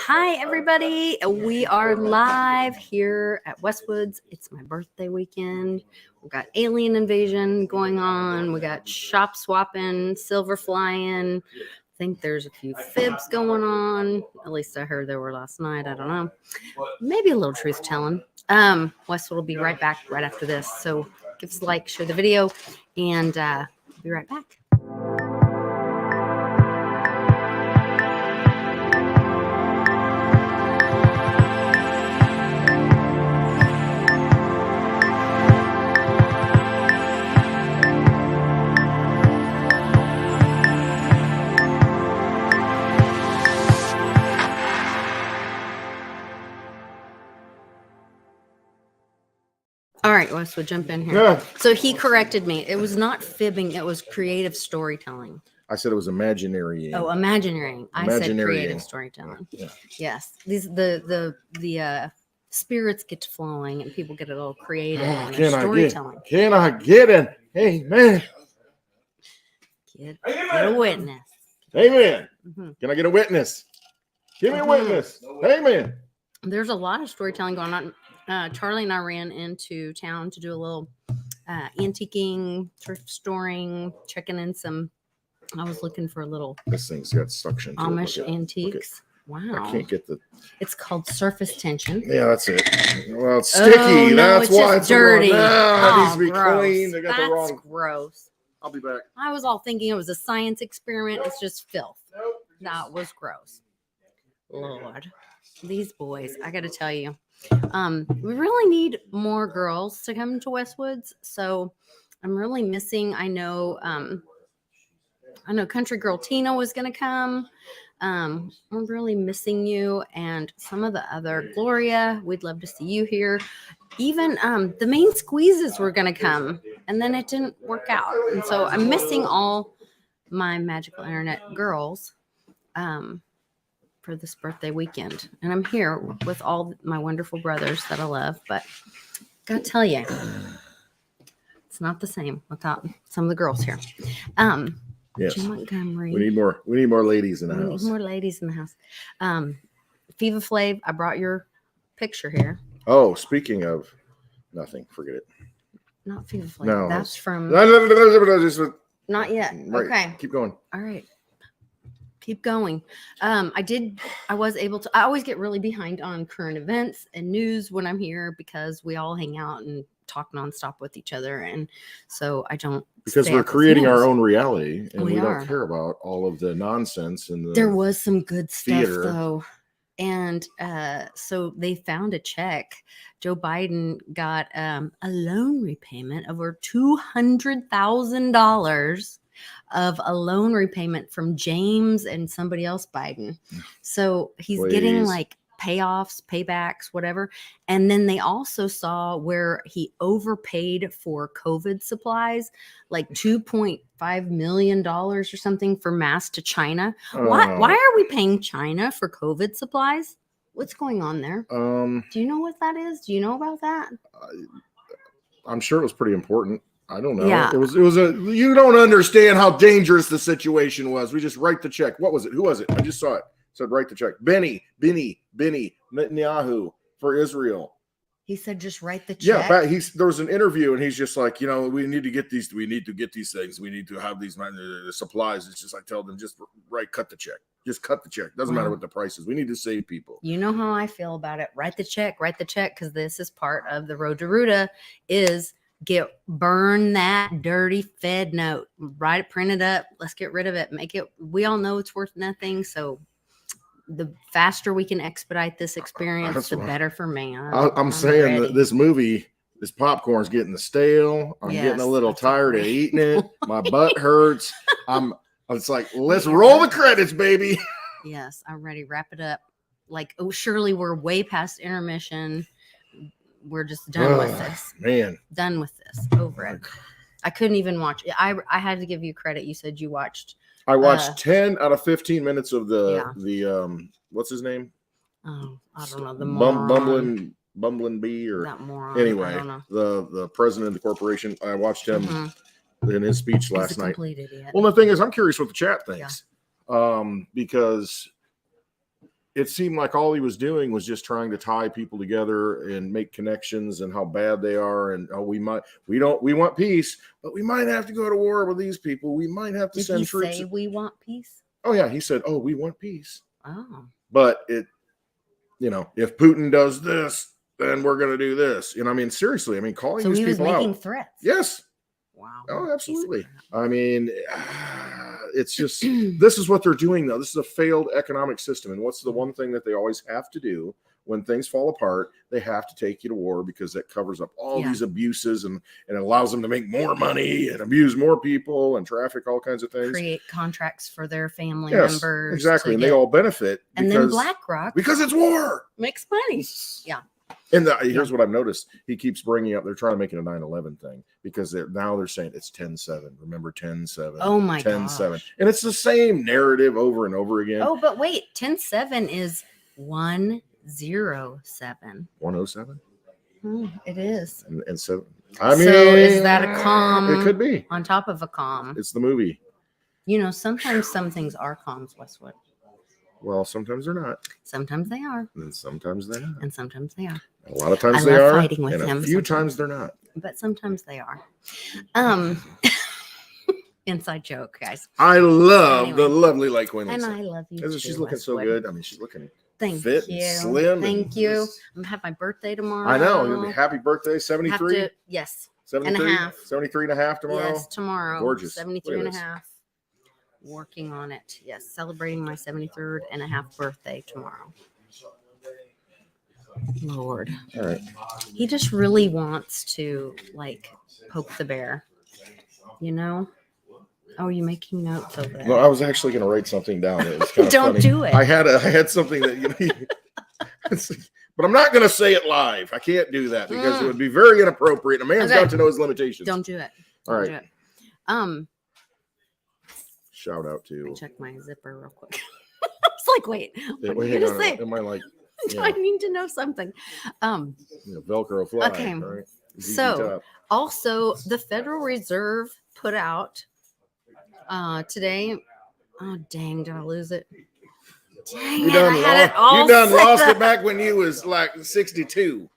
Hi, everybody. We are live here at Westwoods. It's my birthday weekend. We've got alien invasion going on. We got shop swapping, silver flying. I think there's a few fibs going on. At least I heard there were last night. I don't know. Maybe a little truth telling. Westwood will be right back right after this. So give us a like, share the video, and be right back. All right, Wes, we'll jump in here. Yeah. So he corrected me. It was not fibbing. It was creative storytelling. I said it was imaginary. Oh, imaginary. I said creative storytelling. Yeah. Yes. The spirits get to flowing and people get a little creative in storytelling. Can I get an amen? Get a witness. Amen. Mm-hmm. Can I get a witness? Give me a witness. Amen. There's a lot of storytelling going on. Charlie and I ran into town to do a little antiquing, thrift storing, checking in some. I was looking for a little. This thing's got suction. Amish antiques. Wow. I can't get the. It's called surface tension. Yeah, that's it. Well, it's sticky. Oh, no, That's why it's dirty. No, it needs to be Gross. clean. They got That's the wrong. Gross. I'll be back. I was all thinking it was a science experiment. It's just filth. Nope. That was gross. Lord, these boys. I got to tell you. We really need more girls to come to Westwoods. So I'm really missing. I know Country Girl Tina was going to come. I'm really missing you and some of the other Gloria. We'd love to see you here. Even the main squeezes were going to come and then it didn't work out. And so I'm missing all my magical internet girls. For this birthday weekend, and I'm here with all my wonderful brothers that I love, but gotta tell you, it's not the same without some of the girls here. Yes. Jim Montgomery. We need more ladies in the house. Need more ladies in the house. Viva Flav, I brought your picture here. Oh, speaking of nothing, forget it. Not Viva Flav. No, that's from. Not yet. Right. Okay. Keep going. All right. Keep going. I always get really behind on current events and news when I'm here because we all hang out and talk nonstop with each other. And so I don't. Because we're creating our own reality and we don't care about all of the nonsense. And there was some good stuff though. And so they found a check. Joe Biden got a loan repayment of over $200,000 of a loan repayment from James and somebody else Biden. So he's getting like payoffs, paybacks, whatever. And then they also saw where he overpaid for COVID supplies, like $2.5 million or something for masks to China. Why are we paying China for COVID supplies? What's going on there? Do you know what that is? Do you know about that? I'm sure it was pretty important. I don't know. Yeah. It was you don't understand how dangerous the situation was. We just write the check. What was it? Who was it? I just saw it. Said write the check. Benny Netanyahu for Israel. He said just write the check. Yeah, there was an interview and he's just like, we need to get these things. We need to have these supplies. It's just like tell them just cut the check. Just cut the check. Doesn't matter what the price is. We need to save people. You know how I feel about it. Write the check, because this is part of the road to Ruta is burn that dirty Fed note, print it up. Let's get rid of it. We all know it's worth nothing. So the faster we can expedite this experience, the better for me. I'm saying that this movie, this popcorn's getting stale. I'm getting a little tired of eating it. My butt hurts. It's like, let's roll the credits, baby. Yes, I'm ready. Wrap it up. Like, surely we're way past intermission. We're just done with this. Man. Done with this. Over it. I couldn't even watch it. I had to give you credit. You said you watched. I watched 10 out of 15 minutes of the what's his name? Oh, I don't know. The moron. Bumbling bee or that moron. Anyway, the president of the corporation. I watched him in his speech last night. Idiot. Well, the thing is, I'm curious what the chat thinks. Because it seemed like all he was doing was just trying to tie people together and make connections and how bad they are. And we want peace, but we might have to go to war with these people. We might have to send troops. Did he say we want peace? Oh yeah, he said, "Oh, we want peace." Oh, but if Putin does this, then we're going to do this. I mean, seriously, I mean, calling so these he was people making out. threats. Yes. Wow. Oh, absolutely. I mean, it's just, this is what they're doing, though. This is a failed economic system. And what's the one thing that they always have to do when things fall apart? They have to take you to war, because that covers up all these abuses, and it allows them to make more money and abuse more people and traffic all kinds of things. Create contracts for their family members. Exactly. And they all benefit. And then BlackRock. Because it's war. Makes money. Yeah. And here's what I've noticed. He keeps bringing up, they're trying to make it a 9/11 thing, because they're saying it's 10/7. Remember 10/7. Oh my 10/7. And it's the same narrative over and over again. Oh, but wait, 10/7 is 107. 107? It is. And so, I mean, so is that a calm? It could be. On top of a calm. It's the movie. Sometimes some things are calms, Westwood. Well, sometimes they're not. Sometimes they are. And sometimes they're not. And sometimes they are. A lot of times they are. Fighting with and him. A few times they're not. But sometimes they are. Inside joke, guys. I love the lovely Lake Winnie. And I love you too, she's looking so good. I mean, she's looking fit and slim. Thank you. I'm going to have my birthday tomorrow. I know. Happy birthday, 73? Yes. 73 and a half. 73 and a half tomorrow? Yes, tomorrow. Gorgeous. 73 and a half. Working on it. Yes, celebrating my 73rd and a half birthday tomorrow. Lord. All right. He just really wants to poke the bear. Oh, are you making notes over there? No, I was actually going to write something down. It was kind of Don't funny. do it. I had something that but I'm not going to say it live. I can't do that because it would be very inappropriate. A man's got to know his limitations. Don't do it. All right. Do it. Shout out to. Check my zipper real quick. I was like, wait, what are you going to say? Am I like? Yeah. I need to know something. Velcro fly. Okay. Right? So also the Federal Reserve put out today. Oh dang! Did I lose it? Dang you it! done, I had it all you done set lost up. It back when you was like 62.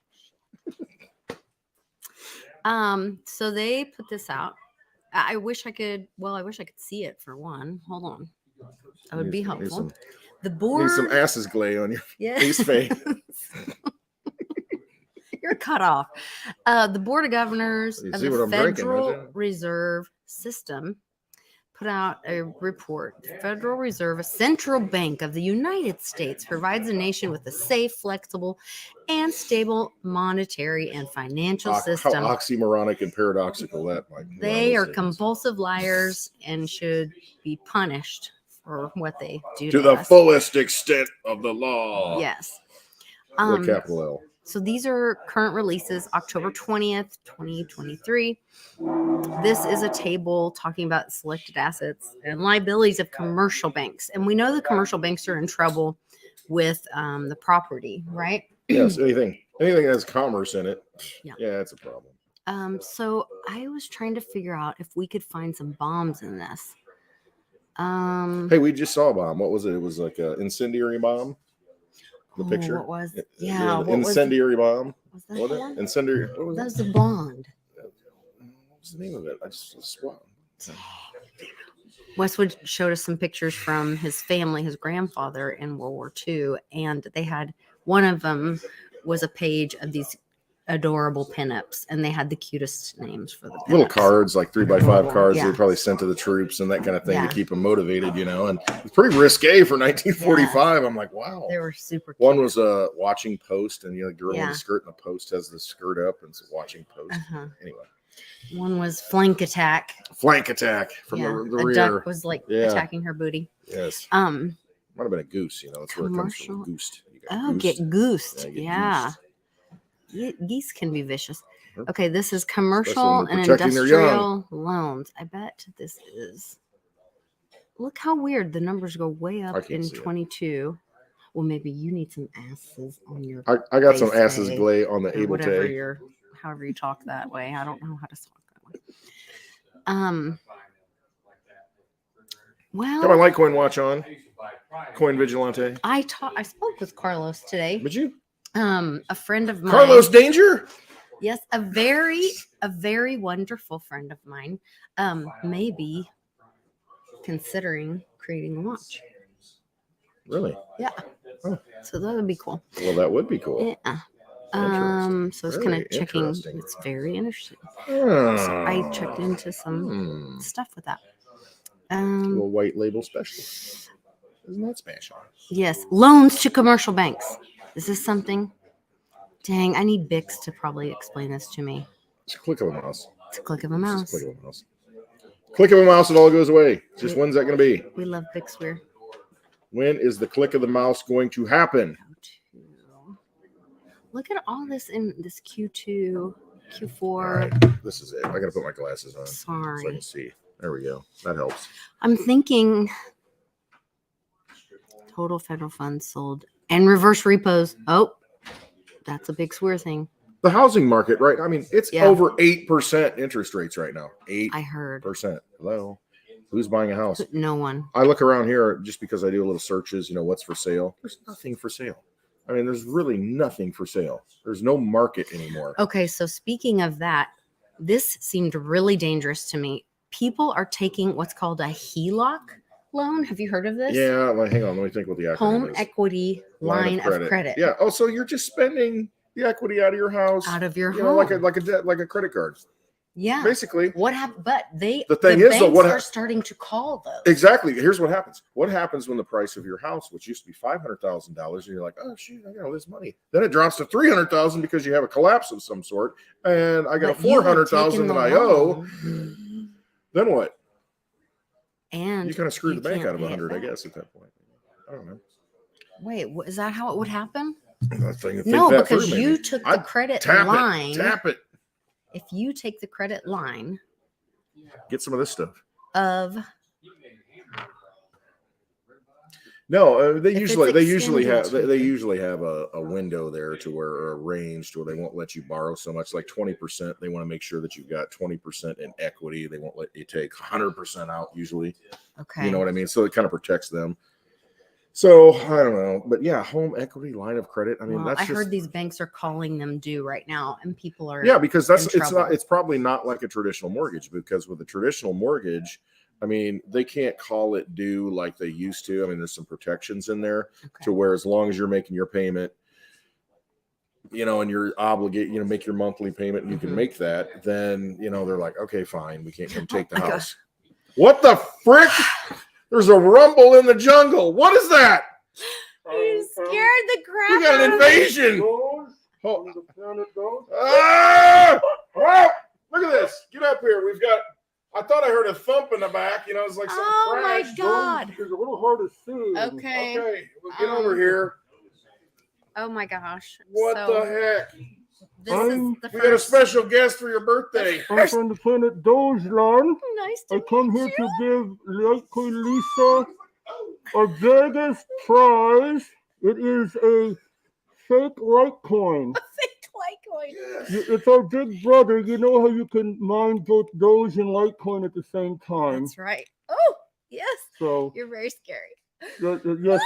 So they put this out. I wish I could see it for one. Hold on. That would be helpful. The board. Need some asses glay on your face. You're cut off. The Board of Governors of the Federal Reserve System put out a report. The Federal Reserve, a central bank of the United States, provides the nation with a safe, flexible, and stable monetary and financial system. How oxymoronic and paradoxical that might be. They are compulsive liars and should be punished for what they do to the fullest extent of the law. Yes. With capital L. So these are current releases, October 20th, 2023. This is a table talking about selected assets and liabilities of commercial banks. And we know the commercial banks are in trouble with the property, right? Yes, anything that has commerce in it. Yeah, that's a problem. So I was trying to figure out if we could find some bombs in this. Hey, we just saw a bomb. What was it? It was like an incendiary bomb. The picture. What was it? Yeah. Incendiary bomb. Was that the one? Incendiary. What was that? Was the Bond. What was the name of it? I just swung. Westwood showed us some pictures from his family, his grandfather in World War II, and they had one of them was a page of these adorable pinups, and they had the cutest names for the pinups. Little cards, like 3x5 cards they probably sent to the troops and that kind of thing to keep them motivated, and it's pretty risque for 1945. I'm like, wow. They were super cute. One was a watching post, and the girl in the skirt, and the post has the skirt up, and it's a watching post. Anyway. One was flank attack. Flank attack from the rear. A duck was attacking her booty. Yes. Might have been a goose, that's where it comes from. Goose. Get goosed. Yeah. Geese can be vicious. Okay, this is commercial and industrial loans. I bet this is. Look how weird the numbers go way up in 22. Well, maybe you need some asses on your. I got some asses glay on the able to. However you talk that way. I don't know how to talk that way. Well. Got my Litecoin watch on. Coin vigilante. I spoke with Carlos today. But you, A friend of mine. Carlos Danger. Yes, a very wonderful friend of mine. Maybe considering creating a watch. Really? Yeah. Oh. So that would be cool. Well, that would be cool. Yeah. Interesting. So it's Very kind of checking. interesting. It's very interesting. Oh. So I checked into some stuff with that. A little white label special. Isn't that special? Yes. Loans to commercial banks. Is this something? Dang, I need Bix to probably explain this to me. It's a click of a mouse. It's a click of a mouse. It's a click of a mouse. Click of a mouse, it all goes away. Just when's that going to be? We love Bix. When is the click of the mouse going to happen? Look at all this in this Q2, Q4. Right, this is it. I got to put my glasses on. Sorry. So I can see. There we go. That helps. I'm thinking total federal funds sold and reverse repos. Oh, that's a big swear thing. The housing market, right? I mean, it's over 8% interest rates right now. 8%. I heard. Hello. Who's buying a house? No one. I look around here just because I do a little searches, what's for sale. There's nothing for sale. I mean, there's really nothing for sale. There's no market anymore. Okay, so speaking of that, this seemed really dangerous to me. People are taking what's called a HELOC loan. Have you heard of this? Yeah, hang on. Let me think what the acronym Home is. equity line of credit. Yeah. Oh, so you're just spending the equity out of your house, out of your home, like a credit card. Yeah. Basically. What happened? But the banks are starting to call those. Exactly. Here's what happens. What happens when the price of your house, which used to be $500,000, and you're like, oh shoot, I got all this money. Then it drops to $300,000 because you have a collapse of some sort, and I got a $400,000 that I owe. Then what? And you kind of screwed the bank out of 100, I guess, at that point. I don't know. Wait, is that how it would happen? No, because you took the credit line. Tap it. If you take the credit line, get some of this stuff. No, they usually have a window there to where, or a range to where they won't let you borrow so much, like 20%. They want to make sure that you've got 20% in equity. They won't let you take 100% out usually. Okay. You know what I mean? So it kind of protects them. So I don't know, but yeah, home equity line of credit. I mean, I heard these banks are calling them due right now, and people are because it's probably not like a traditional mortgage, because with a traditional mortgage, I mean, they can't call it due like they used to. I mean, there's some protections in there to where as long as you're making your payment, and you're obligated, make your monthly payment, and you can make that, then they're like, okay, fine, we can't come take the house. God. What the frick? There's a rumble in the jungle. What is that? You scared the crap. We got an invasion. Ah! Oh, look at this. Get up here. We've got. I thought I heard a thump in the back. It's like some crash. My God. It's a little hard to see. Okay. We'll get over here. Oh my gosh. What the heck? We got a special guest for your birthday. I'm from the planet Dogeland. Nice to I come here to give Lisa our biggest prize. It is a fake Litecoin. A fake Litecoin. It's our big brother. You know how you can mine both Doge and Litecoin at the same time. That's right. Oh, yes. So you're very scary. Yes.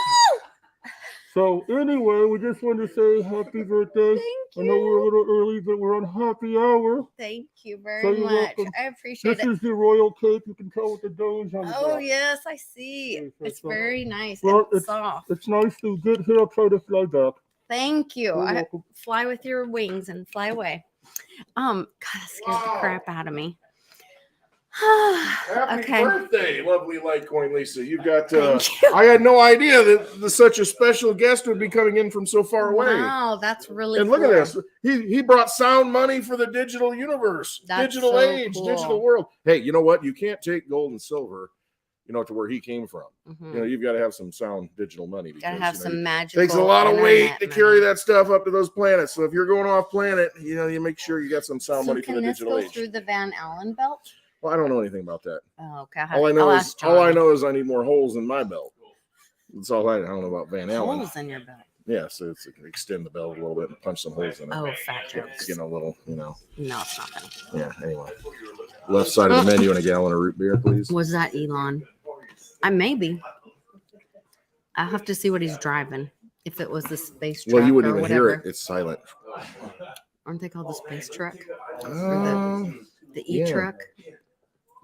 So anyway, we just want to say happy birthday. Thank you. I know we're a little early, but we're on happy hour. Thank you very much. Welcome. I appreciate it. This is the royal cake. You can tell with the Doge on the Oh, back. yes, I see. Okay, it's very nice. Well, it's soft. It's nice to get here. I'll try to fly back. Thank you. You're I welcome. fly with your wings and fly away. God, that scared the crap out of me. Happy Okay. birthday, lovely Litecoin Lisa. You've got Thank you. I had no idea that such a special guest would be coming in from so far away. Wow, that's really and cool. look at this. He brought sound money for the digital universe, That's digital so age, cool. digital world. Hey, you know what? You can't take gold and silver, to where he came from. Mm-hmm. You've got to have some sound digital money. Gotta have some It magical. takes a lot of weight to internet carry money. that stuff up to those planets. So if you're going off planet, you make sure you got some sound money for the Can this digital go age. through the Van Allen belt? Well, I don't know anything about that. Oh, okay. All I know is I need more holes in my belt. That's all I don't know about Van Allen. Holes in your belt. Yeah, so it's extend the belt a little bit and punch some holes in it. Oh, fat jokes. Get a little, No, it's not funny. Yeah. Anyway, left side of the menu and a gallon of root beer, please. Was that Elon? Maybe. I'll have to see what he's driving. If it was the space truck Well, you wouldn't or even whatever. hear it. It's silent. Aren't they called the space truck? The yeah. truck?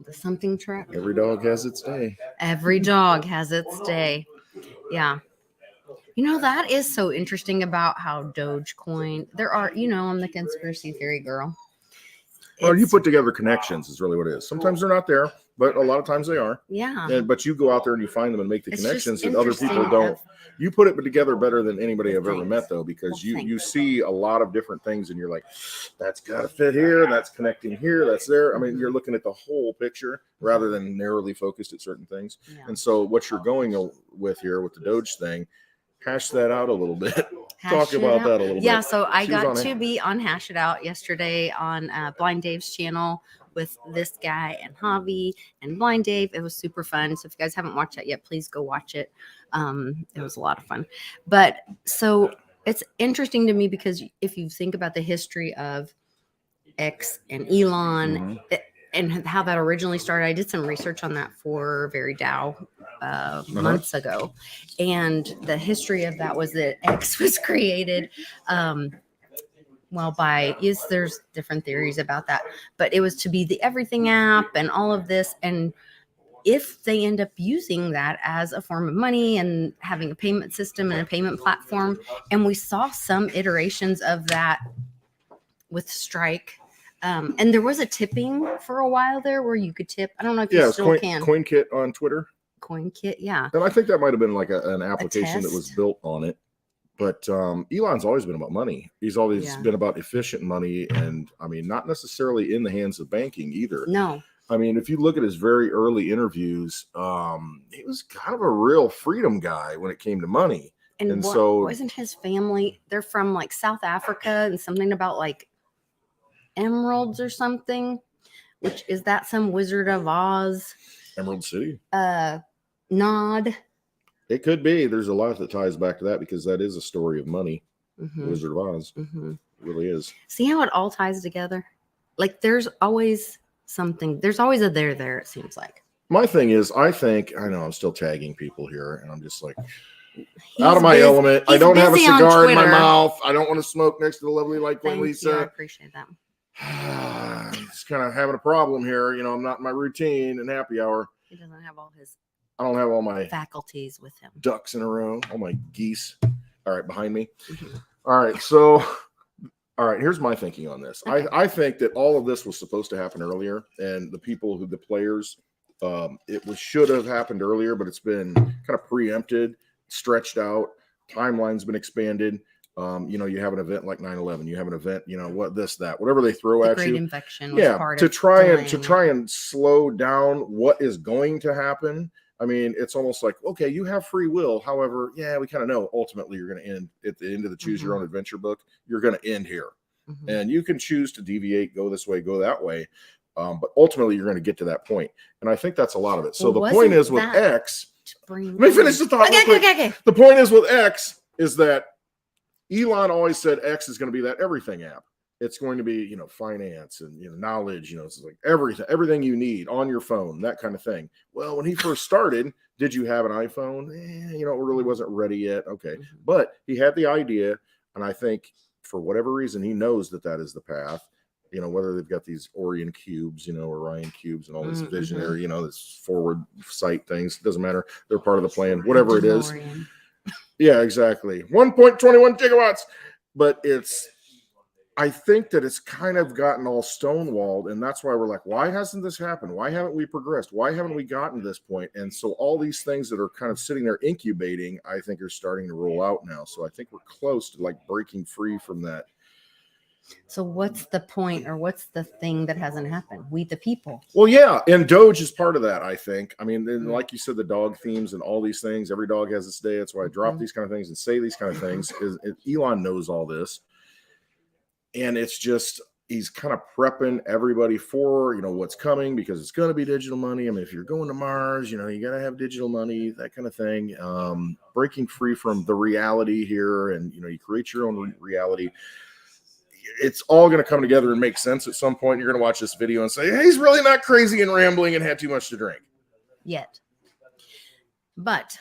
The something truck? Every dog has its day. Every dog has its day. Yeah. You know, that is so interesting about how Dogecoin, there are, you know, I'm the conspiracy theory girl. Or you It's- put together connections is really what it is. Sometimes they're not there, but a lot of times they are. Yeah. But you go out there and you find them and make the It's connections just that other people interesting don't. of- You put it together better than anybody I've ever Thanks. met, though, because Well, you thanks. see a lot of different things and you're like, that's got to fit here, that's connecting here, that's there. I mean, you're looking at the whole picture rather than narrowly focused at certain things. Yeah. And so what you're going with here with the Doge thing, hash that out a little bit. Talk Hash it about out. that a little Yeah, bit. so I She was got on to it. be on Hash It Out yesterday on Blind Dave's channel with this guy and Javi and Blind Dave. It was super fun. So if you guys haven't watched that yet, please go watch it. It was a lot of fun. But so it's interesting to me because if you think about the history of X and Elon and how that originally started, I did some research on that for Very Dow months ago. And the history of that was that X was created there's different theories about that, but it was to be the everything app and all of this. And if they end up using that as a form of money and having a payment system and a payment platform, and we saw some iterations of that with Strike. And there was a tipping for a while there where you could tip. I don't know if you still can. CoinKit on Twitter. CoinKit, yeah. And I think that might have been like an application that was test. built on it. But Elon's always been about money. He's always been about efficient money. And I mean, not necessarily in the hands of banking either. No. I mean, if you look at his very early interviews, he was kind of a real freedom guy when it came to money. And so wasn't his family, they're from like South Africa and something about like emeralds or something, which is that some Wizard of Oz? Emerald City. Nod. It could be. There's a lot that ties back to that because that is a story of money. Wizard of Oz. It really is. See how it all ties together? Like there's always something. There's always a there, it seems like. My thing is, I know I'm still tagging people here, and I'm just like, out of my element. I don't have a cigar in my mouth. I don't want to smoke next to the lovely light point Lisa. I appreciate that. Just kind of having a problem here. You know, I'm not in my routine and happy hour. He doesn't have all his I don't have all my faculties with him. Ducks in a row, all my geese. All right, behind me. All right, so here's my thinking on this. Okay. I think that all of this was supposed to happen earlier, and the players, should have happened earlier, but it's been kind of preempted, stretched out, timeline's been expanded. You have an event like 9/11, you have an event, whatever they throw at you. Infection was part to try and slow down what is going to happen. I mean, it's almost like, okay, you have free will. However, we kind of know ultimately you're going to end at the end of the choose your own adventure book. You're going to end here. And you can choose to deviate, go this way, go that way. But ultimately you're going to get to that point. And I think that's a lot of it. So the point is with X, let me finish the thought. Okay. The point is with X is that Elon always said X is going to be that everything app. It's going to be, finance and, knowledge, it's like everything you need on your phone, that kind of thing. Well, when he first started, did you have an iPhone? It really wasn't ready yet. Okay. But he had the idea. And I think for whatever reason, he knows that is the path, whether they've got these Orion cubes, Orion cubes and all this visionary, this forward sight things, doesn't matter. They're part of the plan, whatever it is. Yeah, exactly. 1.21 gigawatts. But I think that it's kind of gotten all stonewalled, and that's why we're like, why hasn't this happened? Why haven't we progressed? Why haven't we gotten to this point? And so all these things that are kind of sitting there incubating, I think are starting to roll out now. So I think we're close to like breaking free from that. So what's the point, or what's the thing that hasn't happened? We the people. Well, yeah, and Doge is part of that, I think. I mean, like you said, the dog themes and all these things, every dog has its day. That's why I drop these kind of things and say these kind of things. Elon knows all this. And it's just, he's kind of prepping everybody for, what's coming, because it's going to be digital money. I mean, if you're going to Mars, you got to have digital money, that kind of thing. Breaking free from the reality here. And, you create your own reality. It's all going to come together and make sense at some point. You're going to watch this video and say, hey, he's really not crazy and rambling and had too much to drink. Yet. But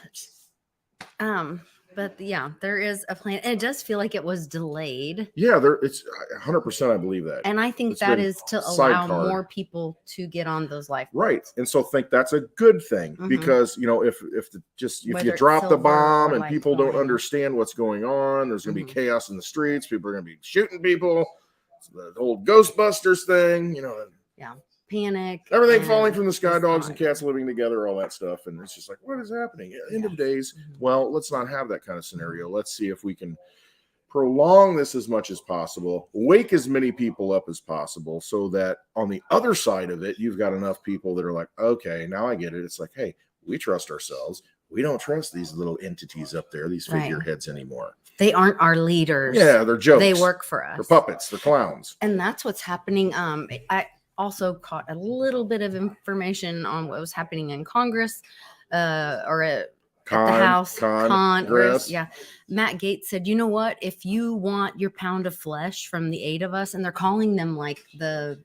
But yeah, there is a plan. And it does feel like it was delayed. Yeah, it's 100%. I believe that. And I think It's that been is to allow sidecarred. more people to get on those lifeboats. Right. And so think that's a good thing Mhm. because, if you Whether it's drop the silver bomb or and people don't Litecoin. understand what's going on, there's going to Mhm. be chaos in the streets. People are going to be shooting people. It's the old Ghostbusters thing, Panic. everything and falling from the sky, it's dogs not and cats good. living together, all that stuff. And it's just like, what is happening? End of Yes. days. Mhm. Well, let's not have that kind of scenario. Let's see if we can prolong this as much as possible, wake as many people up as possible, so that on the other side of it, you've got enough people that are like, okay, now I get it. It's like, hey, we trust ourselves. We don't trust these little entities up there, these Right. figureheads anymore. They aren't our leaders. Yeah, they're jokes. They work for us. They're puppets. They're clowns. And that's what's happening. I also caught a little bit of information on what was happening in Congress, or at the House. Congress. Yeah. Matt Gaetz said, you know what? If you want your pound of flesh from the 8 of us, and they're calling them like the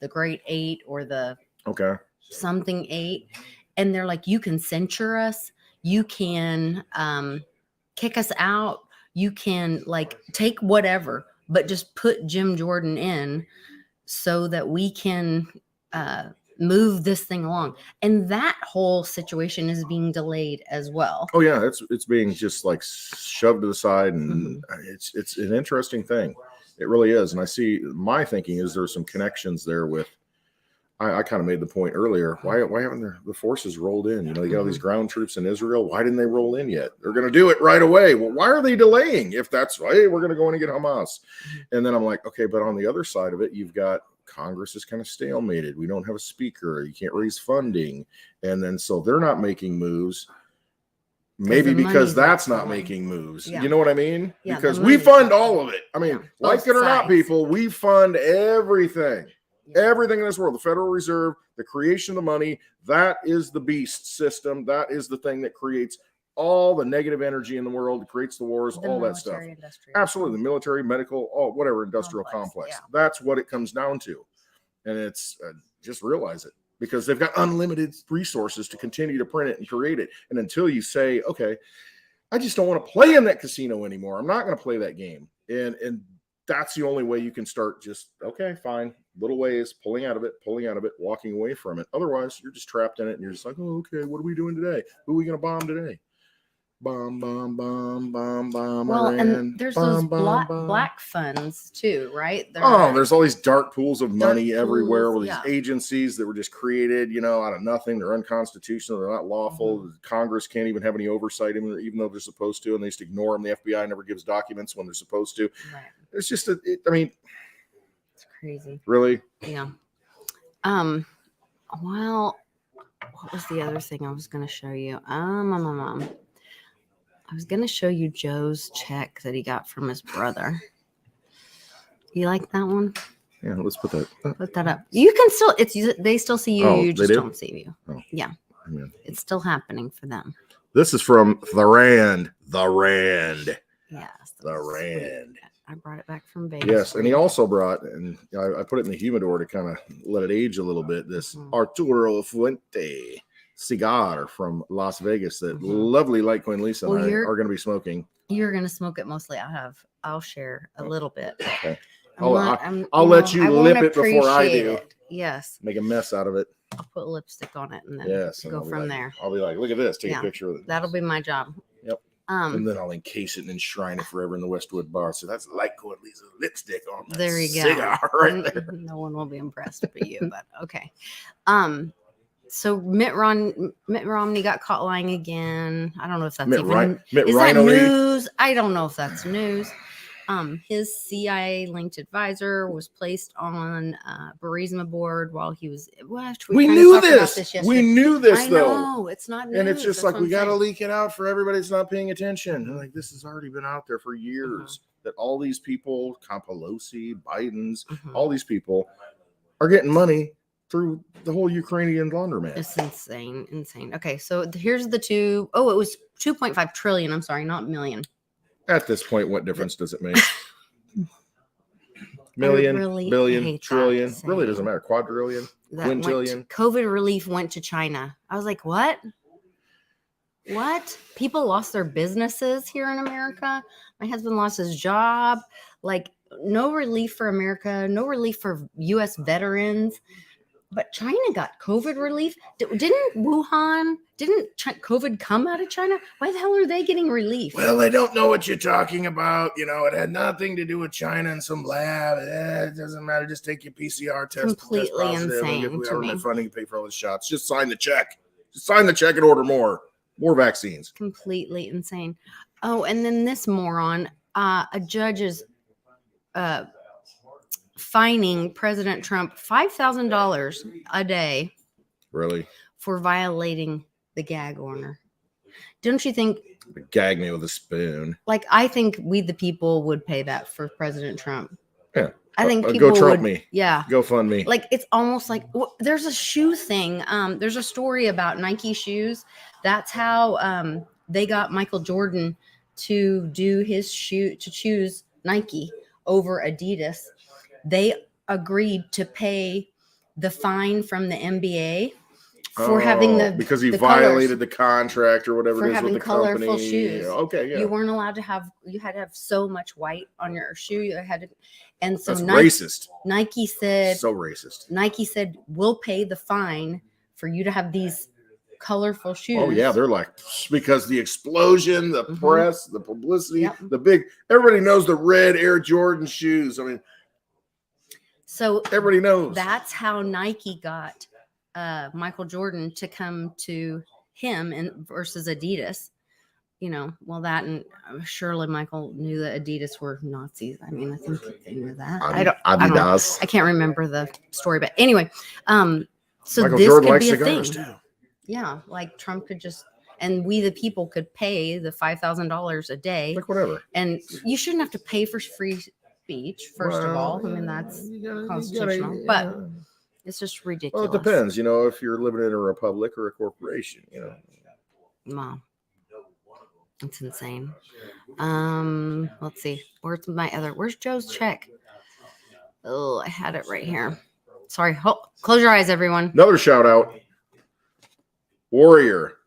Great 8 or the Okay. something 8, and they're like, you can censure us, you can kick us out, you can like take whatever, but just put Jim Jordan in so that we can move this thing along. And that whole situation is being delayed as well. Oh yeah, it's being just like shoved to the side, and it's an interesting thing. It really is. And I see, my thinking is there's some connections there with, I kind of made the point earlier. Why haven't the forces rolled in? You got all these ground troops in Israel. Why didn't they roll in yet? They're going to do it right away. Well, why are they delaying? If that's, hey, we're going to go in and get Hamas. And then I'm like, okay, but on the other side of it, you've got Congress is kind of stalemated. We don't have a speaker. You can't raise funding. And then so they're not making moves. Maybe because that's not making moves. Yeah. You know what I mean? Yeah, because we fund all of it. I mean, like it or not, people, we fund everything. Everything in this world, the Federal Reserve, the creation of the money, that is the beast system. That is the thing that creates all the negative energy in the world, creates the wars, all that stuff. Absolutely. The military, medical, all whatever industrial complex. Yeah. That's what it comes down to. And it's just realize it, because they've got unlimited resources to continue to print it and create it. And until you say, okay, I just don't want to play in that casino anymore. I'm not going to play that game. And that's the only way you can start just, okay, fine. Little ways, pulling out of it, walking away from it. Otherwise, you're just trapped in it and you're just like, oh, okay, what are we doing today? Who are we going to bomb today? Bomb, bomb, bomb, bomb, bomb. Well, Iran, and there's bomb, those bomb, bomb. black funds too, right? There's all these dark pools of money pools, everywhere with these yeah. agencies that were just created, out of nothing. They're unconstitutional. They're not lawful. Congress can't even have any oversight, even though they're supposed to, and they just ignore them. The FBI never gives documents when they're supposed to. Right. It's just, it's crazy. Really? Yeah. Well, what was the other thing I was going to show you? I was going to show you Joe's check that he got from his brother. You like that one? Yeah, let's put that up. You can still, they still see you. Oh, you just do? don't see you. Oh. Yeah. It's still happening for them. This is from the Rand. Yes. The Rand. I brought it back from Vegas. Yes, and he also brought, and I put it in the humidor to kind of let it age a little bit, this Arturo Fuente cigar from Las Vegas that lovely Litecoin Lisa and I are going to be smoking. You're going to smoke it mostly. I'll share a little bit. Okay. I'll let you lip it before I do. It. Yes. Make a mess out of it. I'll put lipstick on it and then go from there. I'll be like, look at this. Take a picture of it. That'll be my job. Yep. And then I'll encase it and enshrine it forever in the Westwood Bar. So that's Litecoin Lisa's lipstick on that there you cigar go. right there. No one will be impressed but you, but okay. So Mitt Romney got caught lying again. I don't know if that's is that news? I don't know if that's news. His CIA linked advisor was placed on Burisma board while he was. We knew this. We knew this though. No, it's not news. And it's just like we got to leak it out for everybody that's not paying attention. And like this has already been out there for years. That all these people, Pelosi, Biden's, all these people are getting money through the whole Ukrainian laundromat. It's insane. Okay, so here's the two. Oh, it was 2.5 trillion. I'm sorry, not million. At this point, what difference does it make? Million, billion, trillion. Really doesn't matter. Quadrillion, quintillion. COVID relief went to China. I was like, what? What? People lost their businesses here in America. My husband lost his job. Like, no relief for America, no relief for U.S. veterans. But China got COVID relief. Didn't COVID come out of China? Why the hell are they getting relief? Well, I don't know what you're talking about. You know, it had nothing to do with China and some lab. It doesn't matter. Just take your PCR test. Completely test positive, insane and get to me. government funding to pay for all the shots. Just sign the check. Just sign the check and order more vaccines. Completely insane. Oh, and then this moron, a judge is fining President Trump $5,000 a day. Really? For violating the gag order. Don't you think? Gag me with a spoon. Like, I think we the people would pay that for President Trump. Yeah. I think people go Trump would, me. Yeah. Go fund me. Like, it's almost like there's a shoe thing. There's a story about Nike shoes. That's how they got Michael Jordan to do his choose Nike over Adidas. They agreed to pay the fine from the NBA for having because he the violated colors, the contract or whatever for it is having with the colorful company. shoes. Okay, yeah. You weren't allowed to have. You had to have so much white on your shoe. You had to, and so That's Nike, racist. Nike said. So racist. Nike said, "We'll pay the fine for you to have these colorful shoes." Oh yeah, they're like, because the explosion, the press, the publicity, the big. Everybody knows the red Air Jordan shoes. I mean, so everybody knows. That's how Nike got Michael Jordan to come to him and versus Adidas. You know, well, that and surely Michael knew that Adidas were Nazis. I mean, I think they knew that. I can't remember the story, but anyway, so Michael this Jordan could likes be a cigars thing. too. Yeah, like Trump could just, and we the people could pay the $5,000 a day. Like whatever. And you shouldn't have to pay for free speech. First of all, I mean that's constitutional, but it's just ridiculous. Well, it depends. You know, if you're living in a republic or a corporation, you know. Wow. It's insane. Let's see. Where's Joe's check? Oh, I had it right here. Sorry. Close your eyes, everyone. Another shout out. Warrior.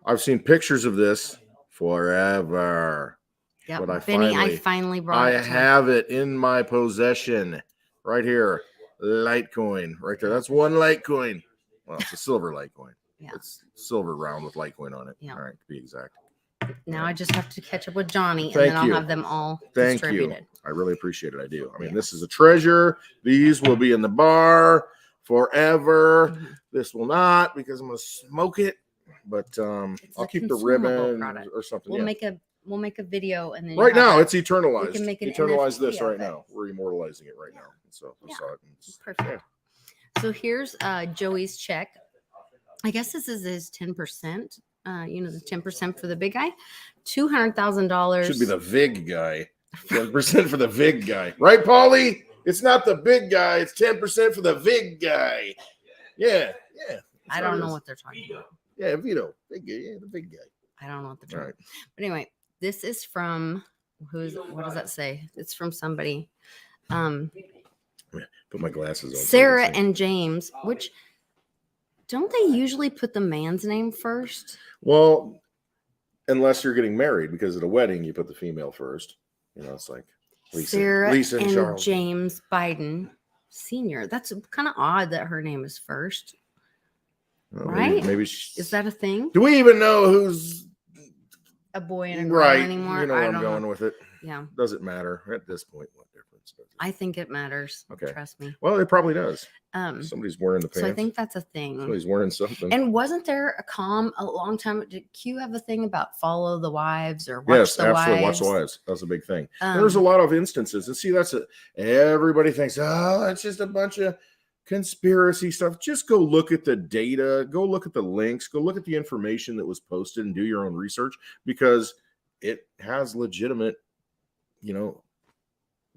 I've seen pictures of this forever. Yeah, But Benny, I finally brought it. I have it in my possession. Right here. Litecoin. Right there. That's one Litecoin. Well, it's a silver Litecoin. Yeah. It's silver round with Litecoin on it. Yeah. All right, to be exact. Now I just have to catch up with Johnny, and Thank then I'll you. have them all Thank distributed. you. I really appreciate it. I do. I mean, this is a treasure. These will be in the bar forever. Mm-hmm. This will not, because I'm going to smoke it. But I'll keep the ribbon or something. We'll make a video, and then right now it's eternalized. We can make an eternalize NFT this right of it. now. We're immortalizing it right now. So we saw it. Perfect. So here's Joey's check. I guess this is his 10%. The 10% for the big guy, $200,000. Should be the VIG guy. 10% for the VIG guy, right, Paulie? It's not the big guy. It's 10% for the VIG guy. Yeah. I don't know what they're talking about. Yeah, Vito, big guy. Yeah, the big guy. I don't know what they're talking about. But anyway, this is from what does that say? It's from somebody. Put my glasses on. Sarah and James, which don't they usually put the man's name first? Well, unless you're getting married, because at a wedding you put the female first. You know, it's like Lisa and Charles. James Biden Sr. That's kind of odd that her name is first. Well, right? Maybe is that a thing? Do we even know who's a boy and a girl anymore? You know where I'm going with it. Yeah. Does it matter at this point? What difference does it? I think it matters. Okay. Trust me. Well, it probably does. Somebody's wearing the pants. So I think that's a thing. Somebody's wearing something. And wasn't there a long time? Did Q have a thing about follow the wives or watch the wives? Watch the wives. That's a big thing. There's a lot of instances. And see, everybody thinks, it's just a bunch of conspiracy stuff. Just go look at the data. Go look at the links. Go look at the information that was posted and do your own research, because it has legitimate,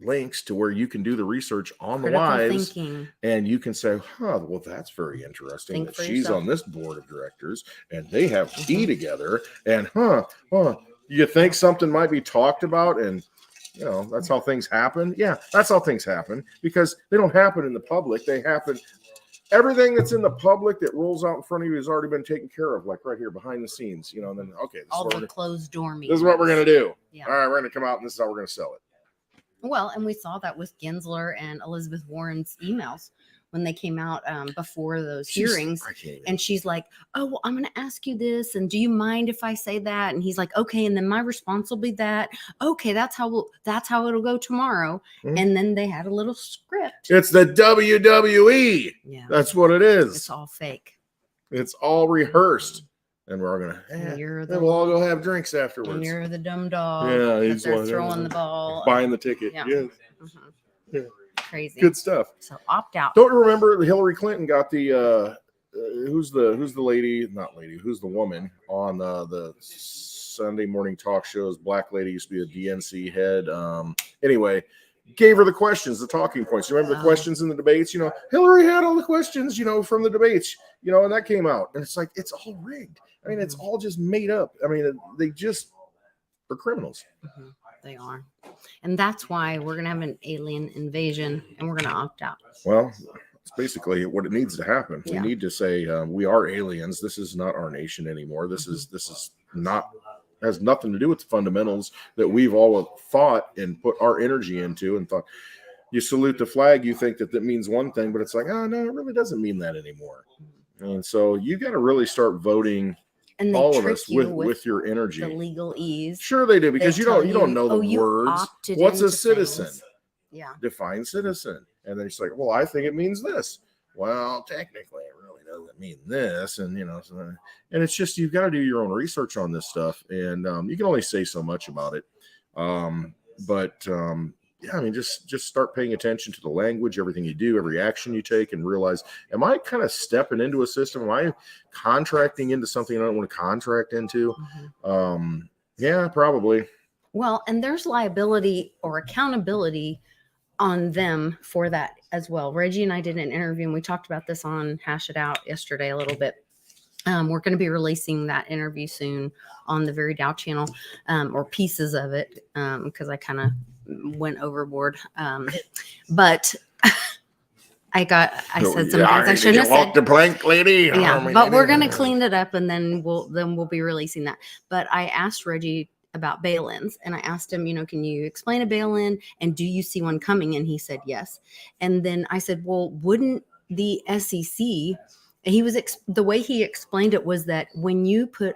links to where you can do the research on the wives, and you can say, well, that's very interesting that she's on this board of directors and they have tea together, and you think something might be talked about, and that's how things happen. Yeah, that's how things happen, because they don't happen in the public. They happen everything that's in the public that rolls out in front of you has already been taken care of, like right here behind the scenes, you know. And then okay, All the closed door meetings. this is what we're gonna do. Yeah. All right, we're gonna come out and this is how we're gonna sell it. Well, and we saw that with Gensler and Elizabeth Warren's emails when they came out before those hearings. And she's like, oh, well, I'm going to ask you this. And do you mind if I say that? And he's like, okay. And then my response will be that. Okay, that's how it'll go tomorrow. Mm-hmm. And then they had a little script. It's the WWE. Yeah. That's what it is. It's all fake. It's all rehearsed. And we're all gonna, we'll all go have drinks afterwards. And you're the dumb dog. Yeah, he's throwing the ball. Buying the ticket. Yeah. Yes. Mm-hmm. Yeah. Crazy. Good stuff. So opt out. Don't you remember Hillary Clinton got the who's the woman on the Sunday morning talk shows? Black lady used to be a DNC head. Anyway, gave her the questions, the talking points. You remember the questions in the debates? You know, Hillary had all the questions, you know, from the debates, you know, and that came out. And it's like, it's all rigged. I mean, it's all just made up. I mean, they just are criminals. Mm-hmm. They are. And that's why we're going to have an alien invasion and we're going to opt out. Well, it's basically what it needs to happen. Yeah. We need to say we are aliens. This is not our nation anymore. This is not, has nothing to do with the fundamentals that we've all thought and put our energy into and thought. You salute the flag, you think that means one thing, but it's like, oh, no, it really doesn't mean that anymore. And so you got to really start voting. And all of us with your energy, the legalese. Sure, they do, because you don't know the words. What's a citizen? Things. Yeah, define citizen, and then it's like, well, I think it means this. Well, technically, it really doesn't mean this, and you know, and it's just you've got to do your own research on this stuff, and you can only say so much about it. Yeah, I mean, just start paying attention to the language, everything you do, every action you take, and realize, am I kind of stepping into a system? Am I contracting into something I don't want to contract into? Mm-hmm. Yeah, probably. Well, and there's liability or accountability on them for that as well. Reggie and I did an interview, and we talked about this on Hash It Out yesterday a little bit. We're going to be releasing that interview soon on the Very Dow channel, or pieces of it, because I kind of went overboard. But I said some things I shouldn't have said. The plank, lady. Yeah, but we're going to clean it up, and then we'll be releasing that. But I asked Reggie about bail-ins, and I asked him, you know, can you explain a bail-in, and do you see one coming? And he said yes. And then I said, well, wouldn't the SEC? The way he explained it was that when you put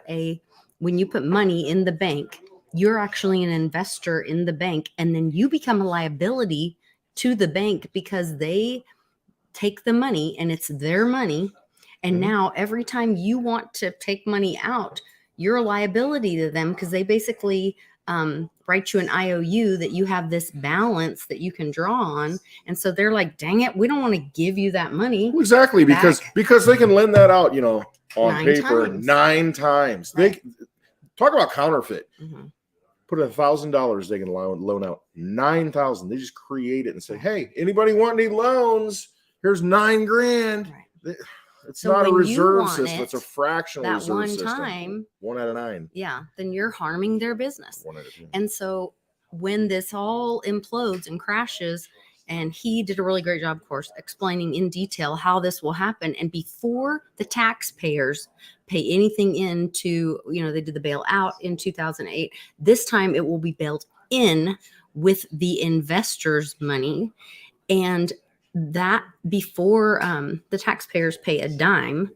money in the bank, you're actually an investor in the bank, and then you become a liability to the bank because they take the money and it's their money. And now every time you want to take money out, you're a liability to them because they basically write you an IOU that you have this balance that you can draw on. And so they're like, dang it, we don't want to give you that money. Exactly, because they can lend that out, you know, on paper 9 times. Right. They talk about counterfeit. Mm-hmm. Put $1,000, they can loan out 9,000. They just create it and say, hey, anybody want any loans? Here's $9,000. Right. It's not a reserve system. It's a fractional reserve system. That one time. 1 out of 9. Yeah. Then you're harming their business. 1 out of 10. And so when this all implodes and crashes, and he did a really great job, of course, explaining in detail how this will happen. And before the taxpayers pay anything into, you know, they did the bailout in 2008. This time it will be bailed in with the investors' money. And that before the taxpayers pay a dime,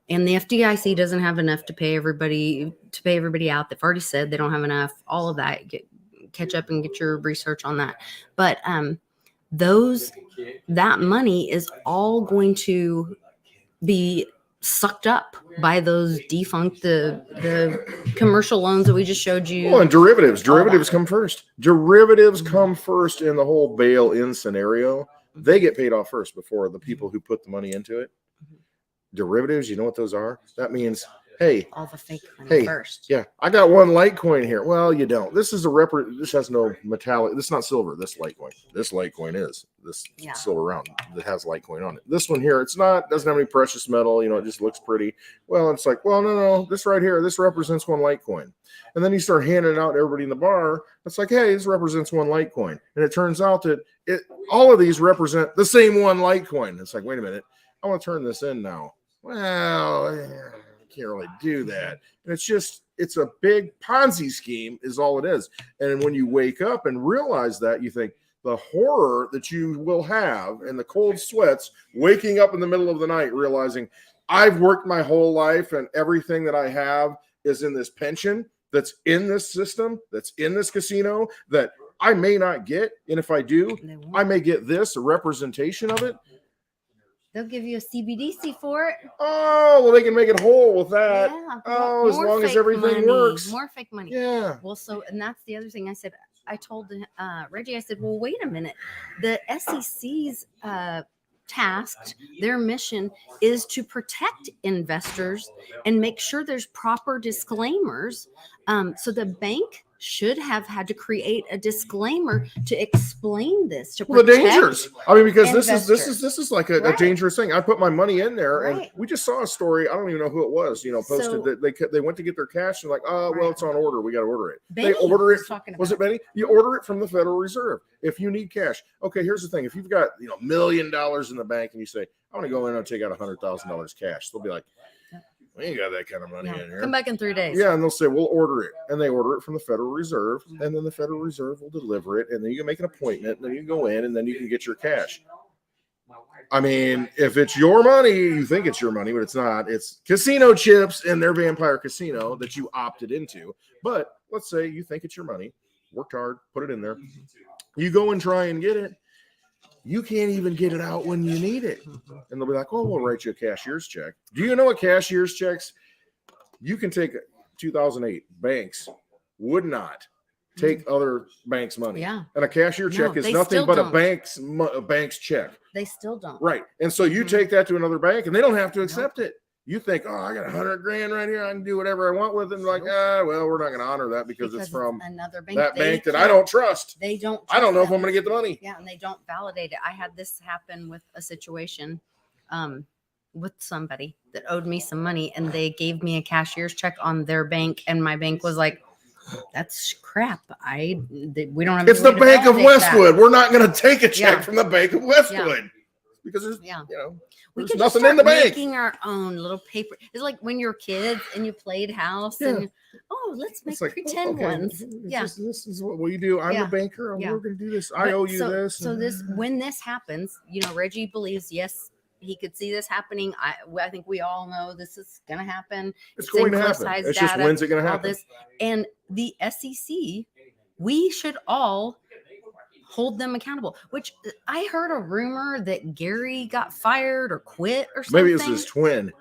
and the FDIC doesn't have enough to pay everybody out. They've already said they don't have enough. All of that, catch up and get your research on that. But that money is all going to be sucked up by those defunct the commercial loans that we just showed you. Well, and derivatives come first. Derivatives come first in the whole bail-in scenario. They get paid off first before the people who put the money into it. Derivatives, you know what those are? That means, hey, all the fake money first. Yeah, I got one Litecoin here. Well, you don't. This is this has no metallic. This is not silver. This Litecoin. This Litecoin is this silver round that has Litecoin on it. This one here, it's not. Doesn't have any precious metal. You know, it just looks pretty. Well, it's like, well, no. This right here, this represents one Litecoin. And then you start handing it out to everybody in the bar. It's like, hey, this represents one Litecoin. And it turns out that all of these represent the same one Litecoin. It's like, wait a minute. I want to turn this in now. Well, I can't really do that. And it's a big Ponzi scheme is all it is. And when you wake up and realize that, you think the horror that you will have and the cold sweats waking up in the middle of the night, realizing I've worked my whole life and everything that I have is in this pension that's in this system, that's in this casino that I may not get. And if I do, I may get this, a representation of it. They'll give you a CBDC for it. Oh, well, they can make it whole with that. Yeah. Oh, as long as everything works. More fake money. Yeah. Well, and that's the other thing I told Reggie, I said, well, wait a minute. The SEC's tasked, their mission is to protect investors and make sure there's proper disclaimers. So the bank should have had to create a disclaimer to explain this to protect the dangers. I mean, because investors. this is like a Right. dangerous thing. I put my money in there, Right. and we just saw a story. I don't even know who it was. Posted So- that they went to get their cash and like, oh, well, Right. it's on order. We got to order it. Benny they order it. was talking Was about it Benny? You order it from the Federal Reserve if you need cash. Okay, here's the thing: if you've got $1 million in the bank and you say, I want to go in and take out $100,000 cash, they'll be like, we ain't got that kind of money Yeah. in here. Come back in 3 days. Yeah, and they'll say, we'll order it. And they order it from the Federal Reserve, and then the Federal Reserve will deliver it, and then you can make an appointment, and then you can go in, and then you can get your cash. I mean, if it's your money, you think it's your money, but it's not. It's casino chips in their vampire casino that you opted into. But let's say you think it's your money, worked hard, put it in there. You go and try and get it. You can't even get it out when you need it. And they'll be like, oh, we'll write you a cashier's check. Do you know what cashier's checks? You can take 2008 banks would not take other banks' money. Yeah. And a cashier No, check is they nothing still but don't. a bank's check. They still don't. Right. And so you Mhm. take that to another bank and they don't have to accept it. You think, oh, I got $100,000 right here. I can do whatever I want with it. And like, well, we're not going to honor that because it's from another bank. that They bank that I can't- don't trust. They don't. I don't know if trust I'm going to get the money. Yeah, and they don't validate it. I had this happen with a situation with somebody that owed me some money, and they gave me a cashier's check on their bank, and my bank was like, "That's crap. We don't have." It's any the way to Bank of validate Westwood. We're not going to take a check Yeah. from the Bank of Westwood because there's, Yeah. We there's could just nothing in start the bank. making our own little paper. It's like when you're kids and you played house, Yeah. and let's make It's like, pretend okay, ones. Yeah. this is what we do. I'm Yeah. a banker. And Yeah. we're going to do this. I owe you this. So when this happens, Reggie believes, yes, he could see this happening. I think we all know this is going to happen. it's going to happen. synchronized It's just data, when's it going to all happen? this, and the SEC, we should all hold them accountable. Which I heard a rumor that Gary got fired or quit or something. Maybe it's his twin.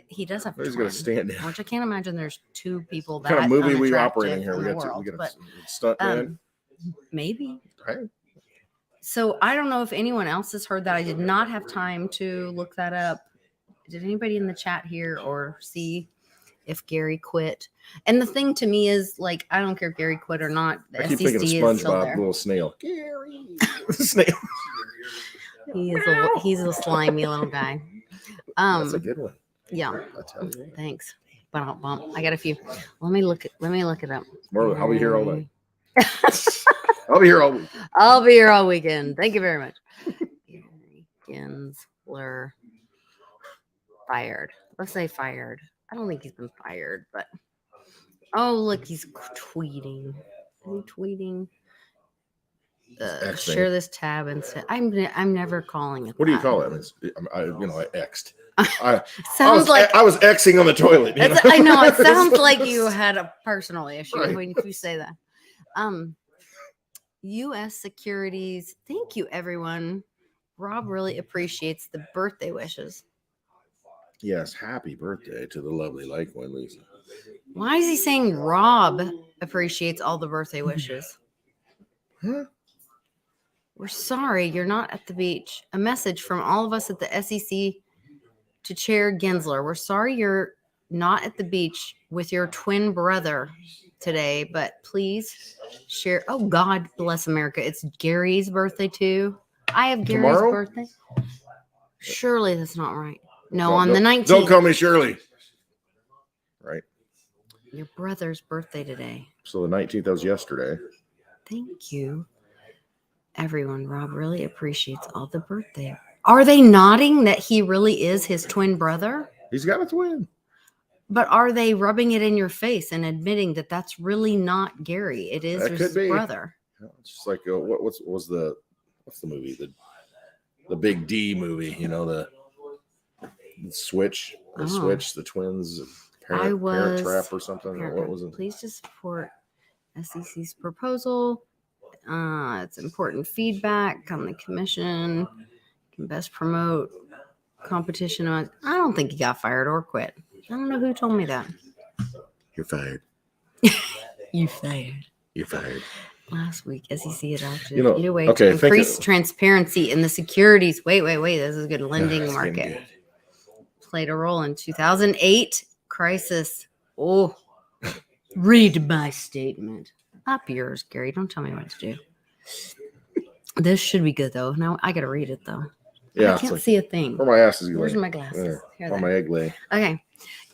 He does have a He's going twin, to stand in. which I can't imagine there's two people What that kind of movie we unattractive operating here? in We the got world, a but stunt man. maybe. Right. So I don't know if anyone else has heard that. I did not have time to look that up. Did anybody in the chat hear or see if Gary quit? And the thing to me is, like, I don't care if Gary quit or not. The I keep SEC thinking of is still SpongeBob, there. little snail. Gary, snail. He's a slimy little guy. That's a good one. Yeah. I tell you. Thanks. Bump. I got a few. Let me look it up. I'll be here all day. I'll be here all week. I'll be here all weekend. Thank you very much. Gary Gensler fired. Let's say fired. I don't think he's been fired, but look, he's tweeting. Is he tweeting? Xing. Share this tab and say I'm never calling it. What do you that. call it? I X'd. Sounds like I was Xing on the toilet. I know it sounds like you had a personal issue Right. when you say that. U.S. Securities. Thank you, everyone. Rob really appreciates the birthday wishes. Yes, happy birthday to the lovely Likewood Lisa. Why is he saying Rob appreciates all the birthday wishes? Huh? We're sorry you're not at the beach. A message from all of us at the SEC to Chair Gensler. We're sorry you're not at the beach with your twin brother today, but please share. Oh, God bless America. It's Gary's birthday too. I have Gary's Tomorrow? birthday. Surely that's not right. No, Don't- on the don't- 19th. Don't call me Shirley. Right. Your brother's birthday today. So the 19th, that was yesterday. Thank you, everyone. Rob really appreciates all the birthday Are they nodding that he really is his twin brother? He's got a twin. But are they rubbing it in your face and admitting that that's really not Gary? It is That his could be. brother. It's just like what's the movie, the Big D movie? You know, the Switch, Switch, the twins, Parent Trap or something. What was it? Please just support SEC's proposal. It's important feedback on the commission. Can best promote competition. I don't think he got fired or quit. I don't know who told me that. You're fired. You fired. You're fired. Last week, SEC adopted new way okay, to increase transparency in the securities. Wait. This is a good lending market. Good. Played a role in 2008 crisis. Oh, read my statement. Up yours, Gary. Don't tell me what to do. This should be good though. Now I gotta read it though. Yeah, I can't see a thing. Where my ass is Where's going? my glasses? Here On my egg lay. Okay.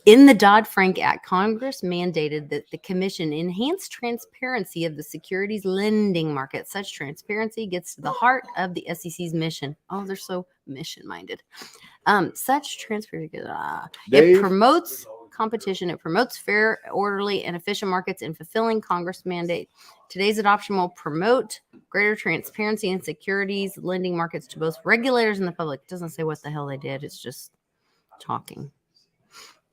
In the Dodd-Frank Act, Congress mandated that the commission enhance transparency of the securities lending market. Such transparency gets to the heart of the SEC's mission. Oh, they're so mission-minded. Such transparency, it promotes competition. It promotes fair, orderly, and efficient markets in fulfilling Congress mandate. Today's adoption will promote greater transparency in securities lending markets to both regulators and the public. It doesn't say what the hell they did. It's just talking.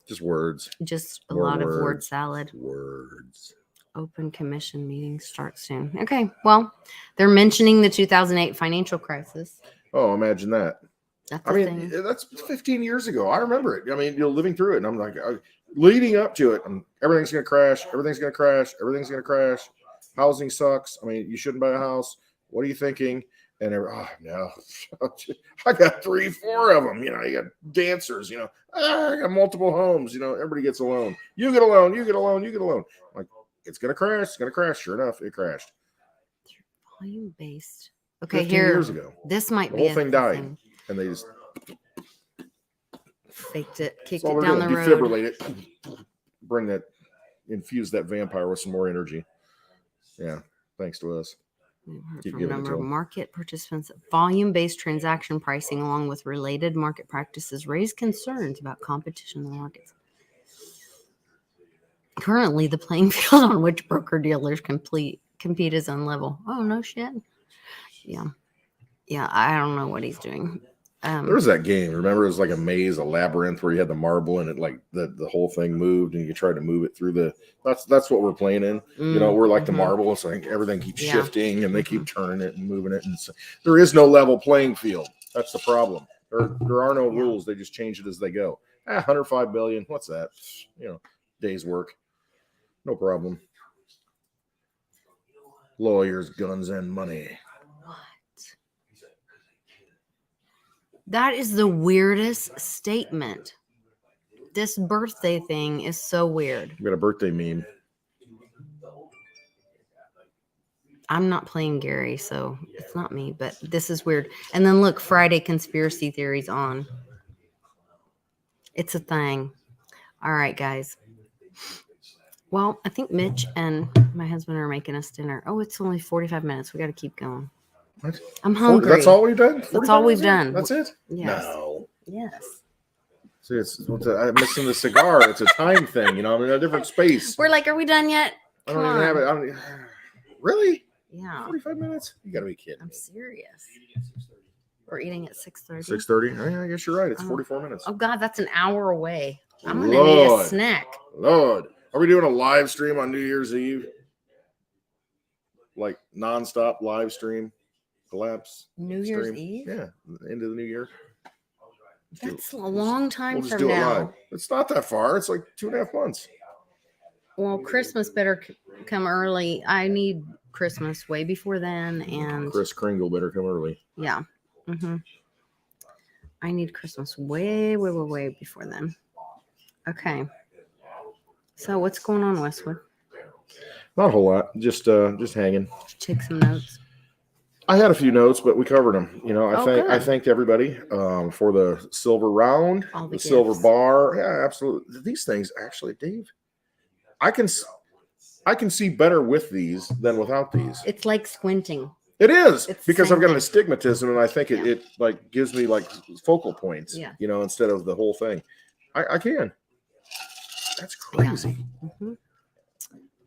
Just words. Just a lot of word salad. Words. Open commission meeting starts soon. Okay. Well, they're mentioning the 2008 financial crisis. Oh, imagine that. That's thing. That's 15 years ago. I remember it. I mean, you're living through it. And I'm like, leading up to it, everything's going to crash. Everything's going to crash. Everything's going to crash. Housing sucks. I mean, you shouldn't buy a house. What are you thinking? And no, I got 3, 4 of them. You know, you got dancers, you know, I got multiple homes, you know, everybody gets a loan. You get a loan, you get a loan, you get a loan. Like, it's going to crash. It's going to crash. Sure enough, it crashed. Volume based. Okay, 15 years ago. This might the be whole thing died. And they just faked it, kicked it down the road. Defibrillate it. Infuse that vampire with some more energy. Yeah, thanks to us. Keep from number of market participants, volume-based transaction pricing along with related market practices raise concerns about competition in the markets. Currently, the playing field on which broker-dealers compete is unlevel. Oh, no shit. Yeah, I don't know what he's doing. There was that game. Remember, it was like a maze, a labyrinth where you had the marble and it like the whole thing moved and you tried to move it through the. That's what we're playing in. You know, we're like the marble. So everything keeps shifting and they keep turning it and moving it. And so there is no level playing field. That's the problem. There are no rules. They just change it as they go. 105 billion. What's that? You know, day's work. No problem. Lawyers, guns, and money. That is the weirdest statement. This birthday thing is so weird. We got a birthday meme. I'm not playing Gary, so it's not me, but this is weird. And then look, Friday conspiracy theories on. It's a thing. All right, guys. Well, I think Mitch and my husband are making us dinner. Oh, it's only 45 minutes. We got to keep going. What? I'm hungry. That's all we've done? That's all we've done. That's it? Yes. No. Yes. See, I'm missing the cigar. It's a time thing. You know, I'm in a different space. We're like, are we done yet? I don't even have it. Really? Yeah. 45 minutes? You got to be kidding. I'm serious. We're eating at 6:30. 6:30? I guess you're right. It's 44 minutes. Oh, God, that's an hour away. I'm going to need a snack. Lord. Are we doing a live stream on New Year's Eve? Like nonstop live stream? Collapse? New Year's Eve? Yeah. End of the new year. That's a long time we'll just from do it now. live. It's not that far. It's like 2.5 months. Well, Christmas better come early. I need Christmas way before then. And Kris Kringle better come early. Yeah. Mm-hmm. I need Christmas way before then. Okay. So what's going on, Westwood? Not a whole lot. Just hanging. Take some notes. I had a few notes, but we covered them. You know, I thanked everybody for the silver round, the silver bar. Yeah, absolutely. These things, actually, Dave, I can see better with these than without these. It's like squinting. It is It's the because same I've got an thing. astigmatism, and I think Yeah. it like gives me like focal points, Yeah. instead of the whole thing. I can. That's crazy. Mhm.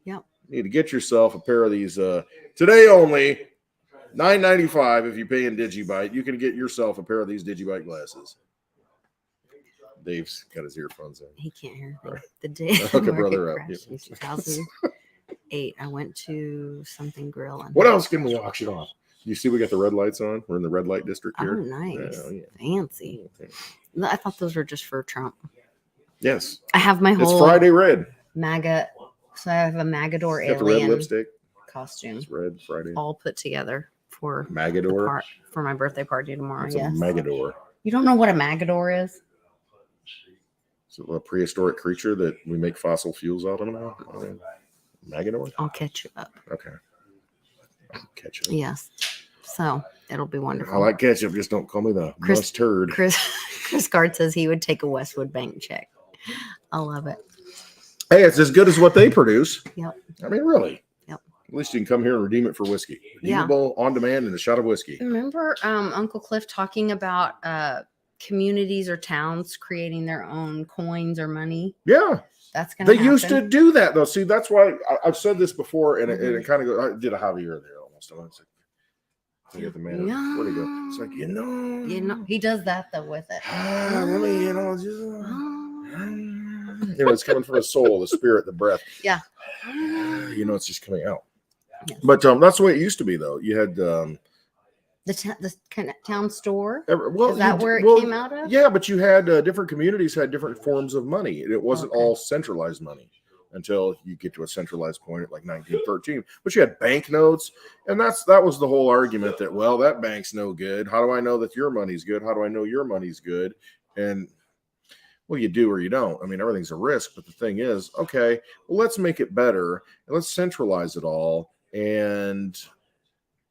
Yep. You need to get yourself a pair of these. Today only, $9.95 if you pay in Digibyte. You can get yourself a pair of these Digibyte glasses. Dave's got his earphones in. He can't hear anything. Right. The day Hook the a market brother up. crashed in 2008, I went to something grill. And What else can we auction off? You see, we got the red lights on. We're in the red light district Oh, here. nice. Oh, yeah. Fancy. I thought those were just for Trump. Yes. I have my It's whole Friday red. MAGA. So I have a Magador Got the red alien lipstick. costume It's red Friday. all put together for Magador. for my birthday party tomorrow. It's Yes. a Magador. You don't know what a Magador is? It's a prehistoric creature that we make fossil fuels out of now. Magador? I'll catch you up. Okay. Ketchup. Yes. So it'll be wonderful. I like ketchup. Just don't call me the mustard. Chris Gard says he would take a Westwood Bank check. I love it. Hey, it's as good as what they produce. Yep. I mean, really. Yep. At least you can come here and redeem it for whiskey. Yeah. Redeemable, on demand, and a shot of whiskey. Remember Uncle Cliff talking about communities or towns creating their own coins or money? Yeah. That's going to They happen. used to do that, though. See, that's why I've said this before, and Mhm. it kind of goes, I did a Javier there almost. I was like, I get the man. Yeah. Where'd he go? It's like, He does that though with it. really, it's coming from the soul, the spirit, the breath. Yeah. It's just coming out. Yes. But that's the way it used to be, though. You had The kind of town store. well, Is that where it came out of? Yeah, but you had different communities had different forms of money. It wasn't Okay. all centralized money until you get to a centralized point at like 1913. But you had banknotes, and that was the whole argument that, well, that bank's no good. How do I know that your money's good? How do I know your money's good? And well, you do or you don't. I mean, everything's a risk. But the thing is, okay, well, let's make it better and let's centralize it all, and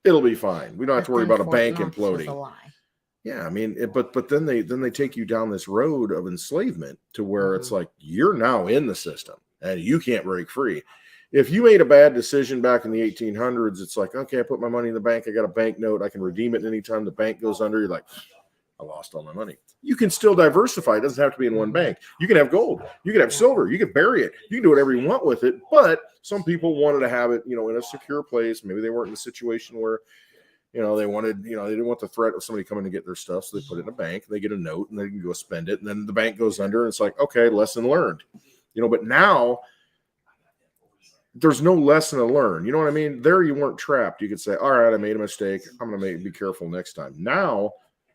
it'll be fine. We don't have to worry about a bank imploding. A lie. Yeah, I mean, but then they take you down this road of enslavement to where it's like you're now in the system and you can't break free. If you made a bad decision back in the 1800s, it's like, okay, I put my money in the bank. I got a bank note. I can redeem it anytime the bank goes under. You're like, I lost all my money. You can still diversify. It doesn't have to be in one bank. You can have gold. You can have silver. You can bury it. You can do whatever you want with it. But some people wanted to have it, in a secure place. Maybe they weren't in a situation where, they wanted, they didn't want the threat of somebody coming to get their stuff. So they put it in a bank. They get a note and they can go spend it. And then the bank goes under. And it's like, okay, lesson learned. But now there's no lesson to learn. You know what I mean? There you weren't trapped. You could say, all right, I made a mistake. I'm going to be careful next time. Now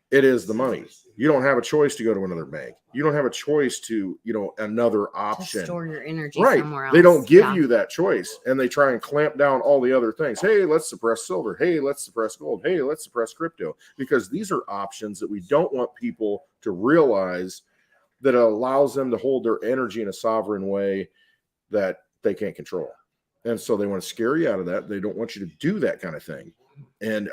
it is the money. You don't have a choice to go to another bank. You don't have a choice to, another option. To store your energy Right. somewhere else. They don't give you that choice. And they try and clamp down all the other things. Hey, let's suppress silver. Hey, let's suppress gold. Hey, let's suppress crypto. Because these are options that we don't want people to realize that it allows them to hold their energy in a sovereign way that they can't control. And so they want to scare you out of that. They don't want you to do that kind of thing. And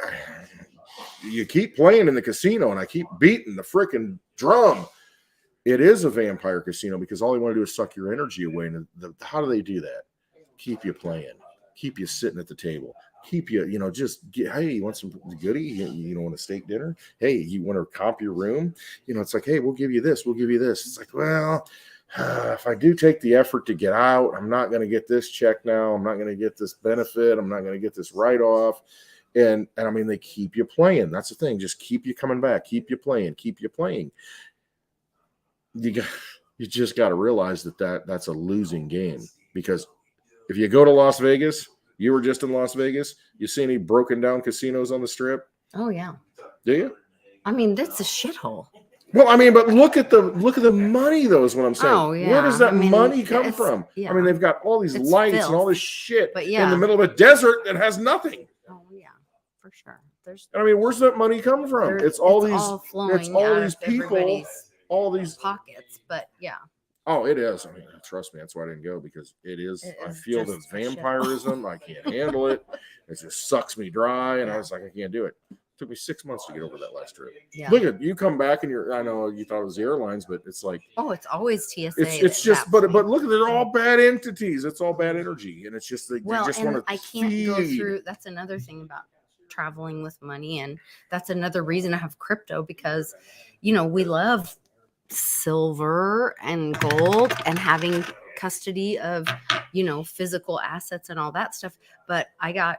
you keep playing in the casino, and I keep beating the freaking drum. It is a vampire casino because all they want to do is suck your energy away. And how do they do that? Keep you playing, keep you sitting at the table, keep you, just get, hey, you want some goodie? You want a steak dinner? Hey, you want to comp your room? It's like, hey, we'll give you this. We'll give you this. It's like, well, if I do take the effort to get out, I'm not going to get this check now. I'm not going to get this benefit. I'm not going to get this write-off. And I mean, they keep you playing. That's the thing. Just keep you coming back. Keep you playing. Keep you playing. You just got to realize that's a losing game. Because if you go to Las Vegas, you were just in Las Vegas, you see any broken down casinos on the strip? Oh, yeah. Do you? I mean, that's a shithole. Well, I mean, but look at the money, though, is what I'm saying. Oh, yeah. Where does that money come it's- from? yeah. I mean, they've got all these It's lights filth. and all this shit But in yeah. the middle of a desert that has nothing. Oh, yeah, for sure. I mean, where's that money come from? It's all flowing all out these of people, everybody's all these pockets. But yeah. Oh, it is. I mean, trust me, that's why I didn't go, because it is. I feel the just a shit. vampirism. I can't handle it. It just sucks me dry, and I was like, I can't do it. It took me 6 months to get over that last trip. Yeah. Look at you come back, and I know you thought it was the airlines, but it's like, Oh, it's always TSA. it's just, but look, they're all bad entities. It's all bad energy, and it's just they well, just and want to I can't go feed. through. That's another thing about traveling with money. And that's another reason I have crypto, because, you know, we love silver and gold and having custody of, you know, physical assets and all that stuff. But I got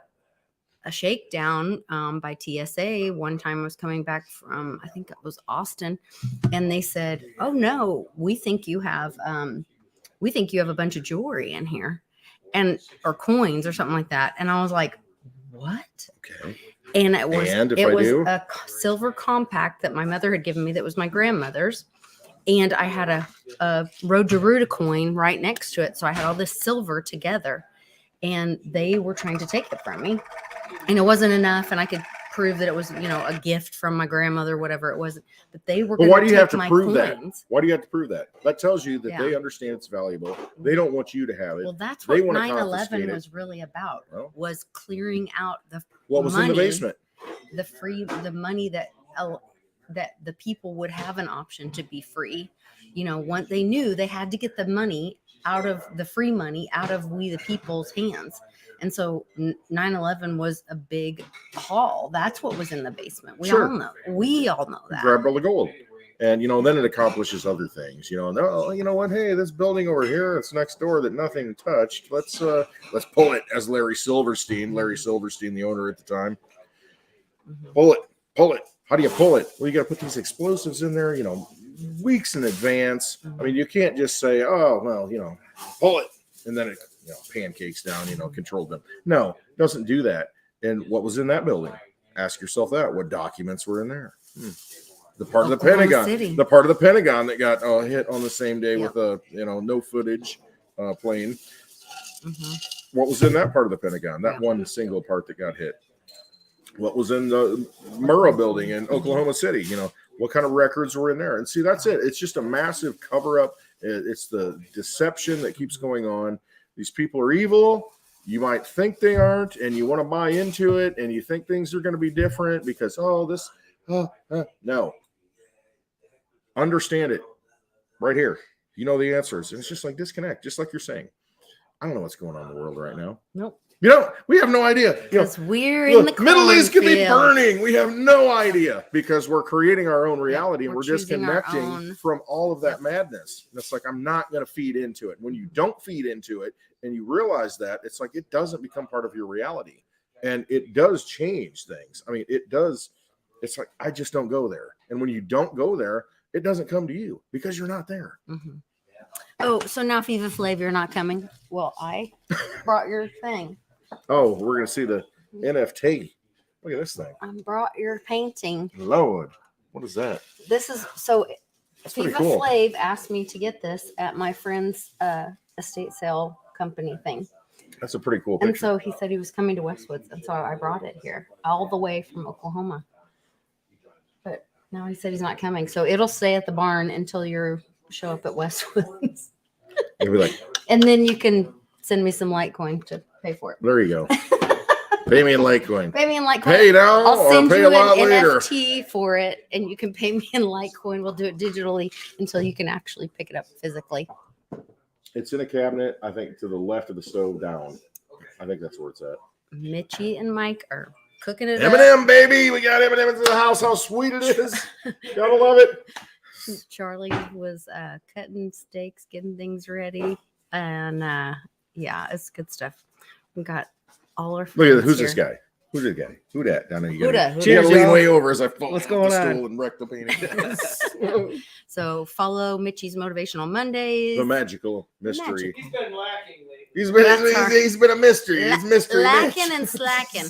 a shakedown by TSA one time. I was coming back from, I think it was Austin, and they said, "Oh no, we think you have a bunch of jewelry in here, and or coins or something like that." And I was like, "What?" Okay. And it was do? a silver compact that my mother had given me that was my grandmother's. And I had a Rogeruda coin right next to it. So I had all this silver together, and they were trying to take it from me. And it wasn't enough. And I could prove that it was, you know, a gift from my grandmother, whatever it was. But they were going But why to do you have take to my prove that? coins. Why do you have to prove that? That tells you that Yeah. they understand it's valuable. They don't want you to have it. Well, that's They what wanna 9/11 confiscate it. was really about, Well. was clearing out the What was in the money, basement? the money that the people would have an option to be free. You know, once they knew they had to get the money out of the free money out of we the people's hands. And so 9/11 was a big haul. That's what was in the basement. We Sure. all know that. Grab all the gold. And, you know, then it accomplishes other things. You know, no, you know what? Hey, this building over here, it's next door that nothing touched. Let's pull it, as Larry Silverstein, the owner at the time. Mhm. Pull it. How do you pull it? Well, you got to put these explosives in there, you know, weeks in advance. I mean, you can't just say, oh, well, you know, pull it. And then it, you know, pancakes down, you know, controlled them. No, it doesn't do that. And what was in that building? Ask yourself that. What documents were in there? The part of the Oklahoma Pentagon, City. the part of the Pentagon that got hit on the same day Yep. with a, you know, no footage plane. Mhm. What was in that part of the Pentagon? That Yeah. one single part that got hit. What was in the Murrah building in Oklahoma City? You know, what kind of records were in there? And see, that's it. It's just a massive cover up. It's the deception that keeps going on. These people are evil. You might think they aren't, and you want to buy into it, and you think things are going to be different because, no. Understand it right here. You know the answers. And it's just like disconnect, just like you're saying. I don't know what's going on in the world right now. Nope. You know, we have no idea. You know, Because we're in the Middle East could be cornfield. burning. We have no idea because we're creating our own reality and we're we're choosing our disconnecting own. from all of that madness. And it's like, I'm not going to feed into it. When you don't feed into it and you realize that, it's like it doesn't become part of your reality. And it does change things. I mean, it does. It's like, I just don't go there. And when you don't go there, it doesn't come to you because you're not there. Mm-hmm. Oh, so now Viva Flav, you're not coming? Well, I brought your thing. Oh, we're going to see the NFT. Look at this thing. I brought your painting. Lord, what is that? This is so. That's pretty Viva cool. Flav asked me to get this at my friend's estate sale company thing. That's a pretty cool picture. And so he said he was coming to Westwoods, and so I brought it here all the way from Oklahoma. But now he said he's not coming, so it'll stay at the barn until you show up at Westwoods. You'll be like, And then you can send me some Litecoin to pay for it. there you go. Pay me in Litecoin. Pay me in Litecoin. Pay now I'll or send pay you a lot an later. NFT for it, and you can pay me in Litecoin. We'll do it digitally until you can actually pick it up physically. It's in a cabinet, I think, to the left of the stove down. I think that's where it's at. Mitchie and Mike are cooking it up. M&M, baby. We got M&M into the house. How sweet it is. Gotta love it. Charlie was cutting steaks, getting things ready, and yeah, it's good stuff. We got all our friends. Look at that. Who's here. this guy? Who's this guy? Who that? Down there. You Who gotta, dat? you gotta Cheers, lean y'all. way over as I fall What's off going the on? stool and wreck the painting. So follow Mitchie's Motivational Mondays. The magical mystery. He's been lacking lately. He's been a mystery. He's mystery. Lacking Mitch. and slacking.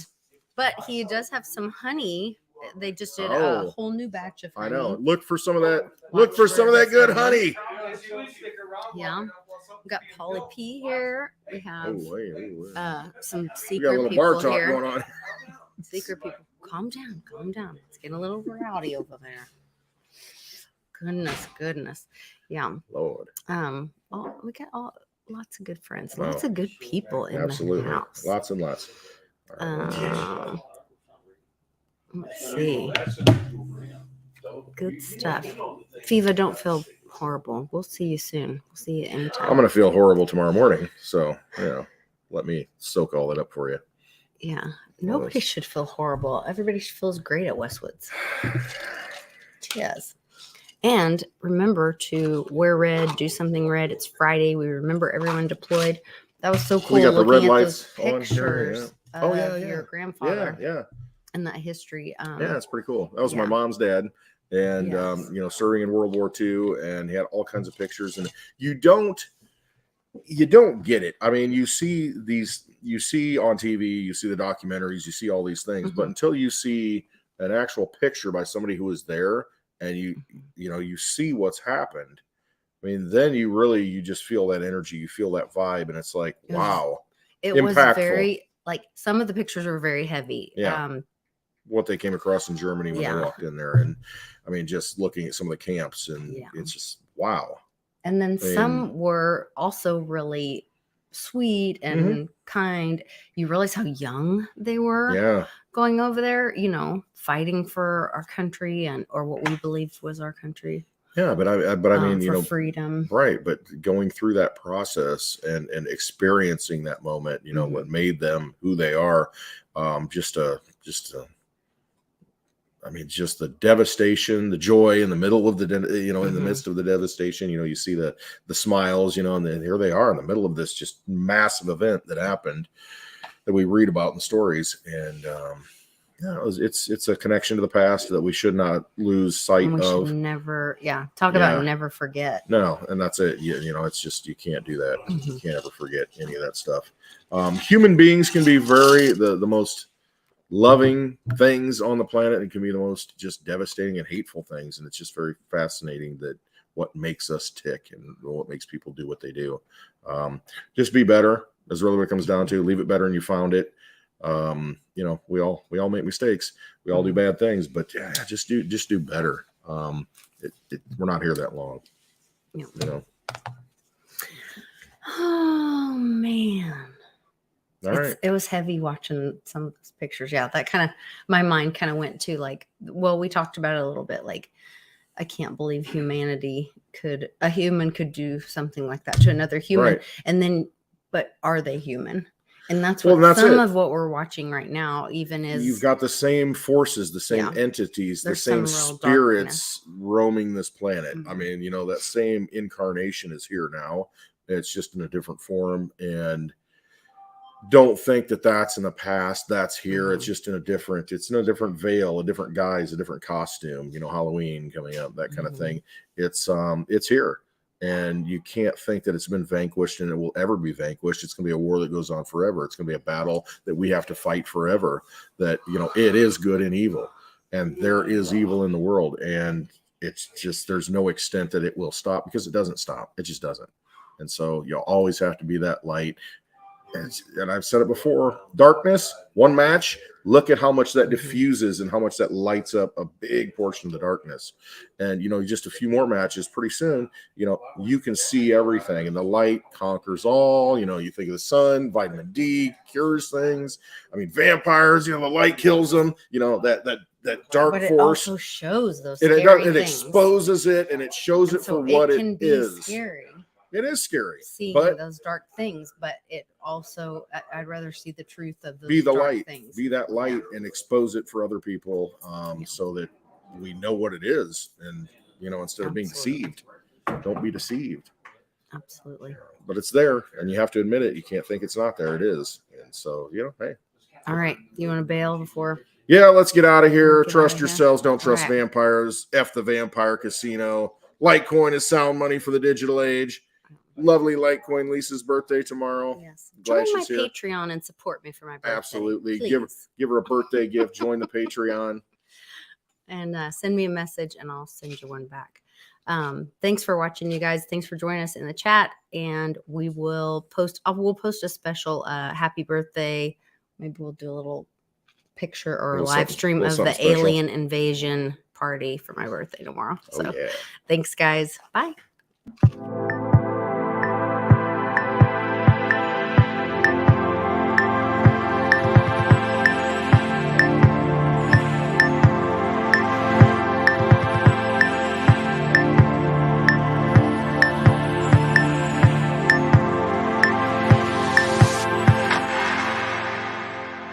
But he does have some honey. They just did a Oh. whole new batch of I honey. know. Look for some of that. Look for some of that good honey. Yeah. We got Polly P here. We have some We got a secret little people bar talk here. going on. Secret people. Calm down. Calm down. It's getting a little rowdy over there. Goodness. Yeah. Lord. We got lots of good friends. Wow. Lots of good people in Absolutely. the house. Lots and lots. Let's see. Good stuff. Viva, don't feel horrible. We'll see you soon. We'll see you anytime. I'm going to feel horrible tomorrow morning. So, let me soak all that up for you. Yeah. Nobody should feel horrible. Everybody feels great at Westwoods. Yes. And remember to wear red, do something red. It's Friday. We remember everyone deployed. That was so cool. We got the red looking at lights those on here. pictures Yeah. Oh, yeah, of yeah. your grandfather Yeah. and that history. Yeah, it's pretty cool. That was my yeah. mom's dad. And, Yes. you know, serving in World War II, and he had all kinds of pictures. And you don't get it. I mean, you see on TV, you see the documentaries, you see all these things, but until you see an actual picture by somebody who was there, and you see what's happened, I mean, then you just feel that energy, you feel that vibe, and it's like, wow. It impactful. was very, like, some of the pictures were very heavy. Yeah. What they came across in Germany when they walked in there. And I mean, just looking at some of the camps, and it's just, wow. And then some were also really sweet and kind. You realize how young they were going over there, you know, fighting for our country or what we believed was our country. Yeah, but I mean, you know, freedom. Right. But going through that process and experiencing that moment, you know, what made them who they are, just the devastation, the joy in the middle of the, in the midst of the devastation, you know, you see the smiles, you know, and then here they are in the middle of this just massive event that happened that we read about in the stories. And, it's a connection to the past that we should not lose sight of. Never, about never forget. No, and that's it. You know, it's just, you can't do that. You can't ever forget any of that stuff. Human beings can be the most loving things on the planet, and can be the most just devastating and hateful things. And it's just very fascinating that what makes us tick and what makes people do what they do. Just be better is really what it comes down to. Leave it better than you found it. You know, we all make mistakes. We all do bad things, but just do better. We're not here that long. You know. Oh man. All right. It was heavy watching some of those pictures. Yeah, that kind of, my mind kind of went to, like, well, we talked about it a little bit. Like, I can't believe a human could do something like that to another human. Right. And then, but are they human? And that's what some of what we're watching right now even is. You've got the same forces, the same entities, the same spirits roaming this planet. I mean, you know, that same incarnation is here now. It's just in a different form. And don't think that that's in the past. That's here. It's just in a different veil, a different guise, a different costume, you know, Halloween coming up, that kind of thing. It's here. And you can't think that it's been vanquished and it will ever be vanquished. It's going to be a war that goes on forever. It's going to be a battle that we have to fight forever. That, you know, it is good and evil, and there is evil in the world. And it's just, there's no extent that it will stop, because it doesn't stop. It just doesn't. And so you'll always have to be that light. And I've said it before, darkness, one match, look at how much that diffuses and how much that lights up a big portion of the darkness. And, you know, just a few more matches, pretty soon, you know, you can see everything, and the light conquers all. You know, you think of the sun, vitamin D cures things. I mean, vampires, you know, the light kills them, you know, that dark but force. It also shows those it exposes it, and it shows it for what it is. Scary. It is scary, seeing those dark things, but it also, I'd rather see the truth of those be the dark light things. Be that light and expose it for other people, so that we know what it is. And, you know, instead of being deceived, don't be deceived. Absolutely. But it's there, and you have to admit it. You can't think it's not there. It is. And so, you know, hey. All right. You want to bail before? Yeah, let's get out of here. Trust yourselves. Don't trust vampires. F the vampire casino. Litecoin is sound money for the digital age. Lovely Litecoin Lisa's birthday tomorrow. Yes. Join my Patreon and support me for my birthday. Absolutely. Give her a birthday gift. Join the Patreon. And send me a message and I'll send you one back. Thanks for watching, you guys. Thanks for joining us in the chat. And we will post, we'll post a special happy birthday. Maybe we'll do a little picture or a live stream of the alien invasion party for my birthday tomorrow. So thanks, guys. Bye.